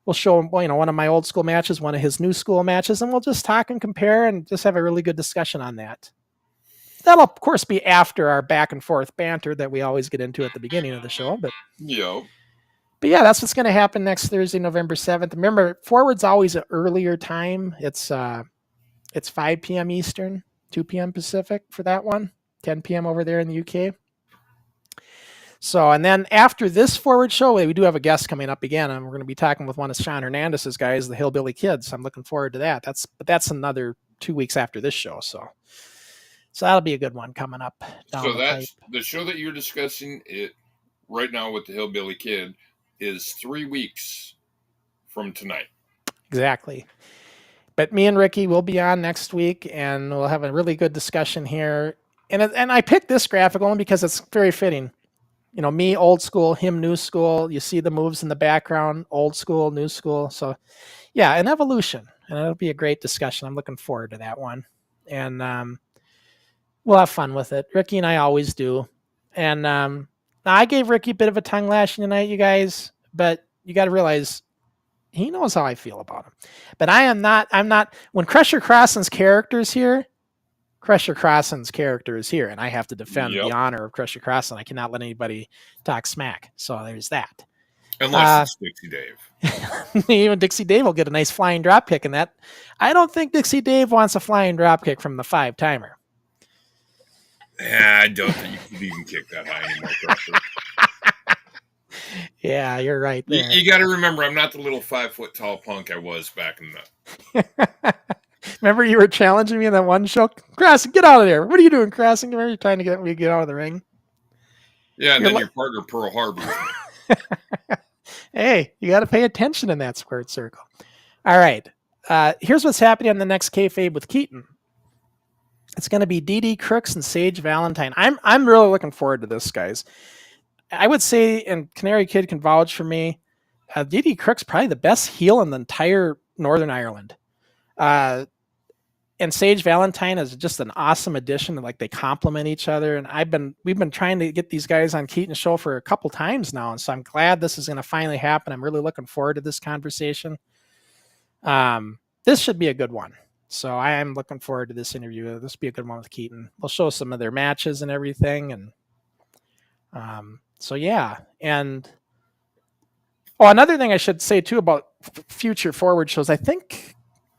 B: we'll show one of my old school matches, one of his new school matches, and we'll just talk and compare and just have a really good discussion on that. That'll, of course, be after our back and forth banter that we always get into at the beginning of the show. But yeah, that's what's going to happen next Thursday, November 7th. Remember, Forward's always an earlier time. It's 5 p.m. Eastern, 2 p.m. Pacific for that one, 10 p.m. over there in the UK. So, and then after this Forward show, we do have a guest coming up again, and we're going to be talking with one of Sean Hernandez's guys, the Hillbilly Kids. I'm looking forward to that. That's another 2 weeks after this show. So, So that'll be a good one coming up down
A: So
B: the
A: that's
B: pipe.
A: the show that you're discussing it right now with the Hillbilly Kid is 3 weeks from tonight.
B: Exactly. But me and Ricky will be on next week, and we'll have a really good discussion here. And I picked this graphic only because it's very fitting. You know, me old school, him new school. You see the moves in the background, old school, new school. So, yeah, an evolution, and it'll be a great discussion. I'm looking forward to that one, and we'll have fun with it. Ricky and I always do. And now I gave Ricky a bit of a tongue lashing tonight, you guys, but you got to realize he knows how I feel about him. But I'm not, when Crusher Crossen's character is here, and I have to defend the honor of Crusher Crossen. I cannot let anybody talk smack. So there's that.
A: Unless it's Dixie Dave.
B: Even Dixie Dave will get a nice flying drop kick in that. I don't think Dixie Dave wants a flying drop kick from the 5-timer.
A: Yeah, I don't think you could even kick that high anymore, Crusher.
B: Yeah, you're right there.
A: You got to remember, I'm not the little 5-foot tall punk I was back in the...
B: Remember you were challenging me in that one show? Crossen, get out of there. What are you doing, Crossen? Remember you trying to get me to get out of the ring?
A: Yeah, and then your partner Pearl Harbor.
B: Hey, you got to pay attention in that squared circle. All right. Here's what's happening on the next kayfabe with Keaton. It's going to be DD Crooks and Sage Valentine. I'm really looking forward to this, guys. I would say, and Canary Kid can vouch for me, DD Crooks probably the best heel in the entire Northern Ireland. And Sage Valentine is just an awesome addition. Like they complement each other. And we've been trying to get these guys on Keaton's show for a couple times now. And so I'm glad this is going to finally happen. I'm really looking forward to this conversation. This should be a good one. So I am looking forward to this interview. This will be a good one with Keaton. We'll show some of their matches and everything. And so, yeah. And another thing I should say too about future forward shows, I think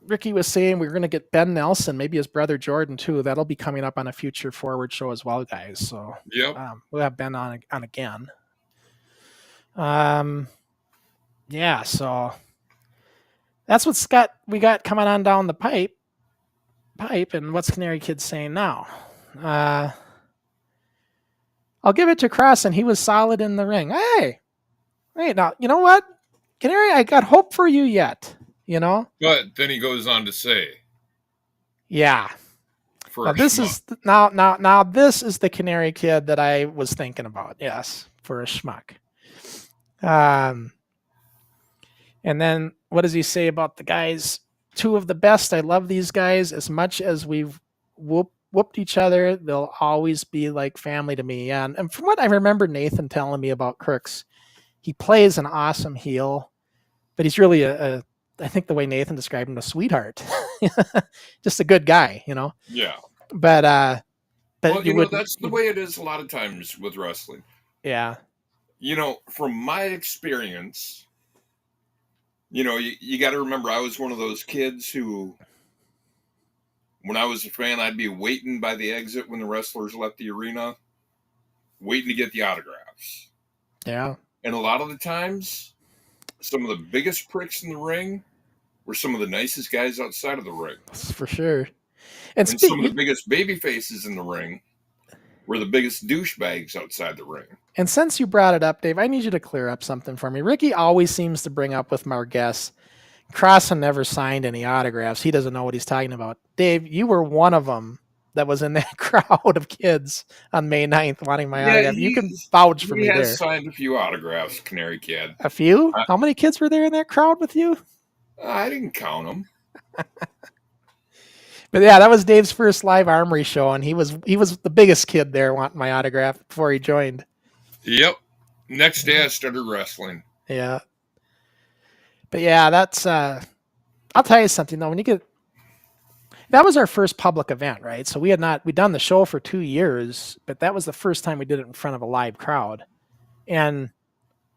B: Ricky was saying we're going to get Ben Nelson, maybe his brother Jordan too. That'll be coming up on a future forward show as well, guys. So we'll have Ben on again. Yeah, so that's what we got coming on down the pipe. And what's Canary Kid saying now? I'll give it to Crossen. He was solid in the ring. Hey, now, you know what? Canary, I got hope for you yet, you know?
A: But then he goes on to say.
B: Yeah. Now, this is the Canary Kid that I was thinking about. Yes, for a schmuck. And then what does he say about the guys? 2 of the best. I love these guys as much as we've whooped each other. They'll always be like family to me. And from what I remember Nathan telling me about Crooks, he plays an awesome heel, but he's really I think the way Nathan described him, a sweetheart, just a good guy, you know?
A: Yeah.
B: But
A: well, that's the way it is a lot of times with wrestling.
B: Yeah.
A: You know, from my experience, you know, you got to remember, I was one of those kids who, when I was a fan, I'd be waiting by the exit when the wrestlers left the arena, waiting to get the autographs.
B: Yeah.
A: And a lot of the times, some of the biggest pricks in the ring were some of the nicest guys outside of the ring.
B: For sure.
A: And some of the biggest baby faces in the ring were the biggest douchebags outside the ring.
B: And since you brought it up, Dave, I need you to clear up something for me. Ricky always seems to bring up with our guests, Crossen never signed any autographs. He doesn't know what he's talking about. Dave, you were one of them that was in that crowd of kids on May 9th wanting my autograph. You can vouch for me there. He
A: has signed a few autographs, Canary Kid.
B: A few? How many kids were there in that crowd with you?
A: I didn't count them.
B: But yeah, that was Dave's first live Armory show, and he was the biggest kid there wanting my autograph before he joined.
A: Yep. Next day I started wrestling.
B: Yeah. But yeah, that's I'll tell you something though, that was our first public event, right? So we'd done the show for 2 years, but that was the first time we did it in front of a live crowd. And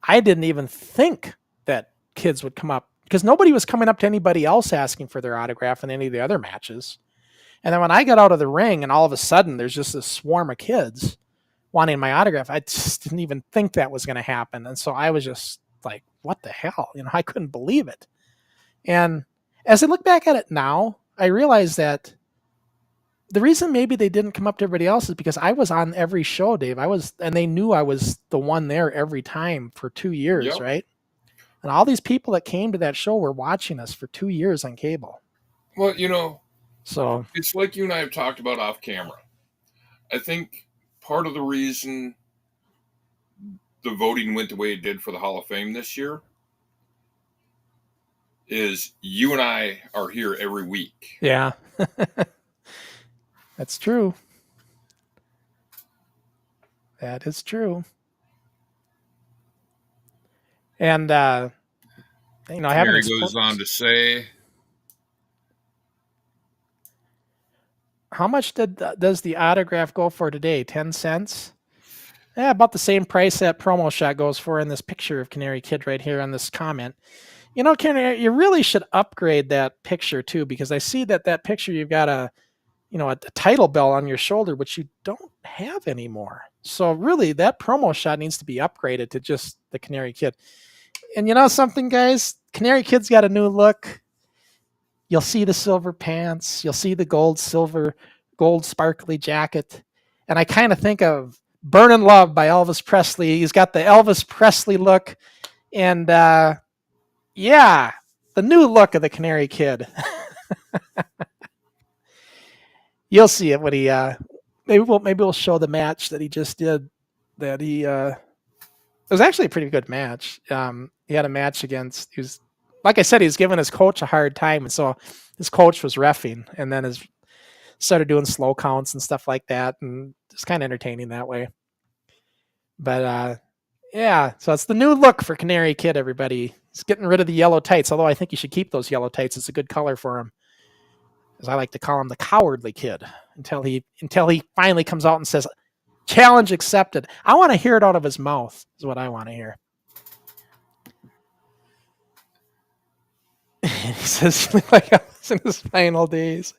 B: I didn't even think that kids would come up, because nobody was coming up to anybody else asking for their autograph in any of the other matches. And then when I got out of the ring and all of a sudden there's just this swarm of kids wanting my autograph, I just didn't even think that was going to happen. And so I was just like, what the hell? You know, I couldn't believe it. And as I look back at it now, I realize that the reason maybe they didn't come up to everybody else is because I was on every show, Dave. And they knew I was the one there every time for 2 years, right? And all these people that came to that show were watching us for 2 years on cable.
A: Well, you know,
B: so
A: it's like you and I have talked about off camera. I think part of the reason the voting went the way it did for the Hall of Fame this year is you and I are here every week.
B: Yeah. That's true. That is true. And you know,
A: Mary goes on to say,
B: how much does the autograph go for today? 10 cents? Yeah, about the same price that promo shot goes for in this picture of Canary Kid right here on this comment. You know, Canary, you really should upgrade that picture too, because I see that picture you've got a title belt on your shoulder, which you don't have anymore. So really, that promo shot needs to be upgraded to just the Canary Kid. And you know something, guys? Canary Kid's got a new look. You'll see the silver pants. You'll see the gold sparkly jacket. And I kind of think of Burnin' Love by Elvis Presley. He's got the Elvis Presley look. And yeah, the new look of the Canary Kid. You'll see it when he maybe we'll show the match that he just did. That he it was actually a pretty good match. He had a match against, he was, like I said, he was giving his coach a hard time, and so his coach was reffing, and then started doing slow counts and stuff like that, and it's kind of entertaining that way. But yeah, so it's the new look for Canary Kid, everybody. He's getting rid of the yellow tights, although I think you should keep those yellow tights. It's a good color for him. As I like to call him, the cowardly kid, until he finally comes out and says, challenge accepted. I want to hear it out of his mouth, is what I want to hear. He says, like I was in his final days.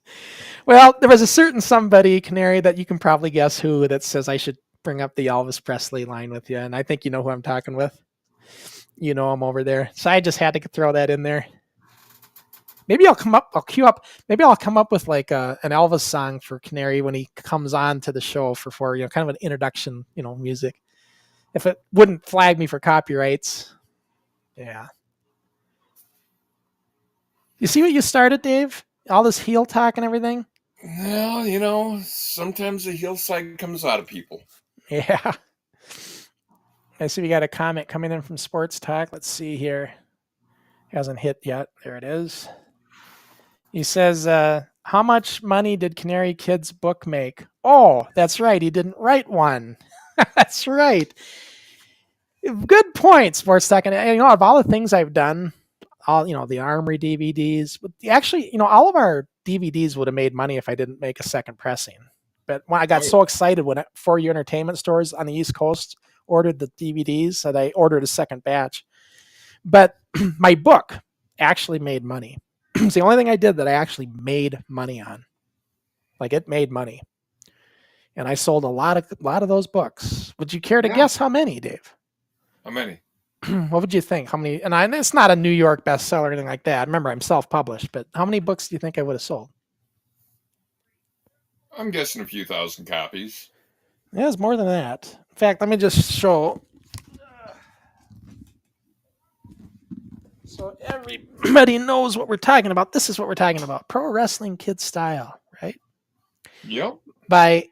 B: Well, there was a certain somebody, Canary, that you can probably guess who, that says I should bring up the Elvis Presley line with you. And I think you know who I'm talking with. You know him over there. So I just had to throw that in there. Maybe I'll come up with like an Elvis song for Canary when he comes on to the show for kind of an introduction, music. If it wouldn't flag me for copyrights. Yeah. You see what you started, Dave? All this heel talk and everything?
A: Well, sometimes the heel side comes out of people.
B: Yeah. I see we got a comment coming in from Sports Talk. Let's see here. Hasn't hit yet. There it is. He says, how much money did Canary Kid's book make? Oh, that's right. He didn't write one. That's right. Good point, Sports Talk. And of all the things I've done, all the Armory DVDs, actually, all of our DVDs would have made money if I didn't make a second pressing. But when I got so excited when For You Entertainment stores on the East Coast ordered the DVDs, that I ordered a second batch. But my book actually made money. It's the only thing I did that I actually made money on. Like, it made money. And I sold a lot of those books. Would you care to guess how many, Dave?
A: How many?
B: What would you think? How many? And it's not a New York bestseller or anything like that. Remember, I'm self-published. But how many books do you think I would have sold?
A: I'm guessing a few thousand copies.
B: Yeah, it's more than that. In fact, let me just show. So everybody knows what we're talking about. This is what we're talking about. Pro Wrestling Kid Style, right?
A: Yep.
B: By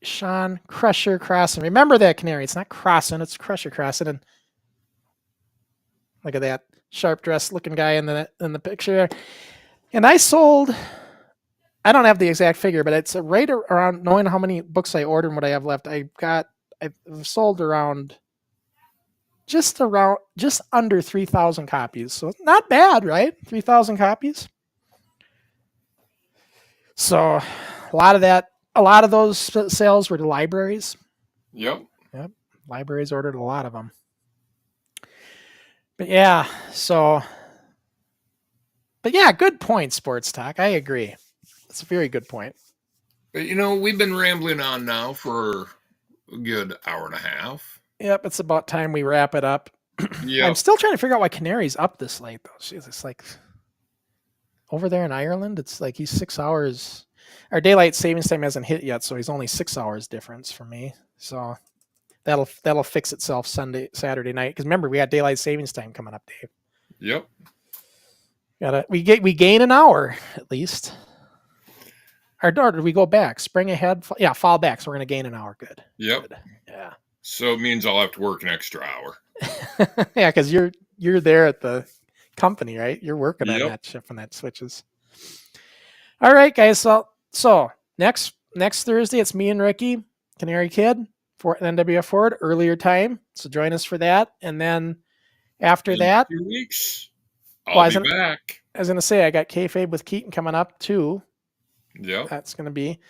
B: Sean Crusher Crossen. Remember that, Canary. It's not Crossen, it's Crusher Crossen. And look at that sharp dressed looking guy in the picture there. And I sold, I don't have the exact figure, but it's right around, knowing how many books I ordered and what I have left, I've sold just under 3,000 copies. So not bad, right? 3,000 copies. So a lot of those sales were to libraries.
A: Yep.
B: Libraries ordered a lot of them. But yeah, good point, Sports Talk. I agree. That's a very good point.
A: But we've been rambling on now for a good hour and a half.
B: Yep, it's about time we wrap it up.
A: Yeah.
B: I'm still trying to figure out why Canary's up this late, though. Jeez, it's like over there in Ireland, it's like he's 6 hours. our daylight savings time hasn't hit yet, so he's only 6 hours difference from me. So that'll fix itself Saturday night. Because remember, we got daylight savings time coming up, Dave.
A: Yep.
B: We gain an hour at least. Or did we go back? Spring ahead? Yeah, fall back. So we're going to gain an hour. Good.
A: Yep.
B: Good. Yeah.
A: So it means I'll have to work an extra hour.
B: Yeah, because you're there at the company, right? You're working on
A: Yep.
B: that shift when that switches. All right, guys. So next Thursday, it's me and Ricky, Canary Kid, for NWF Forward, earlier time. So join us for that. And then after that,
A: 2 weeks, I'll be back.
B: I was going to say, I got kayfabe with Keaton coming up too.
A: Yeah.
B: That's going to be.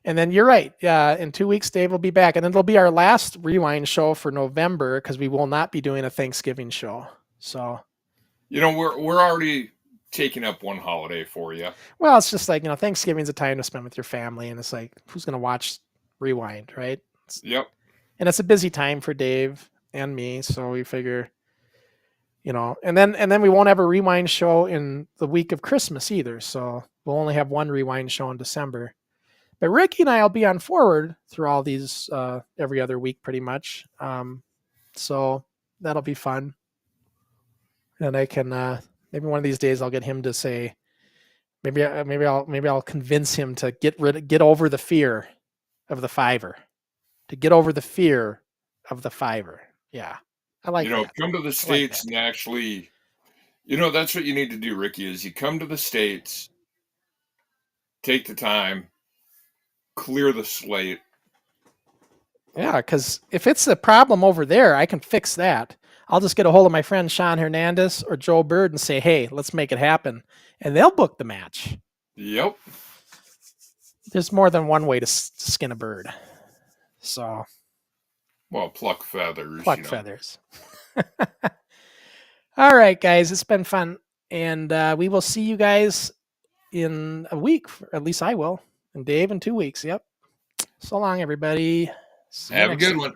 B: And then you're right. In 2 weeks, Dave will be back. And then it'll be our last Rewind show for November because we will not be doing a Thanksgiving show. So,
A: we're already taking up one holiday for you.
B: Well, it's just like, Thanksgiving's a time to spend with your family. And it's like, who's going to watch Rewind, right?
A: Yep.
B: And it's a busy time for Dave and me. So we figure, and then we won't have a Rewind show in the week of Christmas either. So we'll only have one Rewind show in December. But Ricky and I will be on forward through all these every other week pretty much. So that'll be fun. And I can maybe one of these days I'll get him to say maybe I'll convince him to get over the fear of the fiver. To get over the fear of the fiver. Yeah. I like that.
A: Come to the States and actually that's what you need to do, Ricky, is you come to the States, take the time, clear the slate.
B: Yeah, because if it's a problem over there, I can fix that. I'll just get a hold of my friend Sean Hernandez or Joe Bird and say, hey, let's make it happen. And they'll book the match.
A: Yep.
B: There's more than one way to skin a bird. So.
A: Well, pluck feathers.
B: Feathers. All right, guys. It's been fun. And we will see you guys in a week. Or at least I will. And Dave in 2 weeks. Yep. So long, everybody.
A: Have a good one.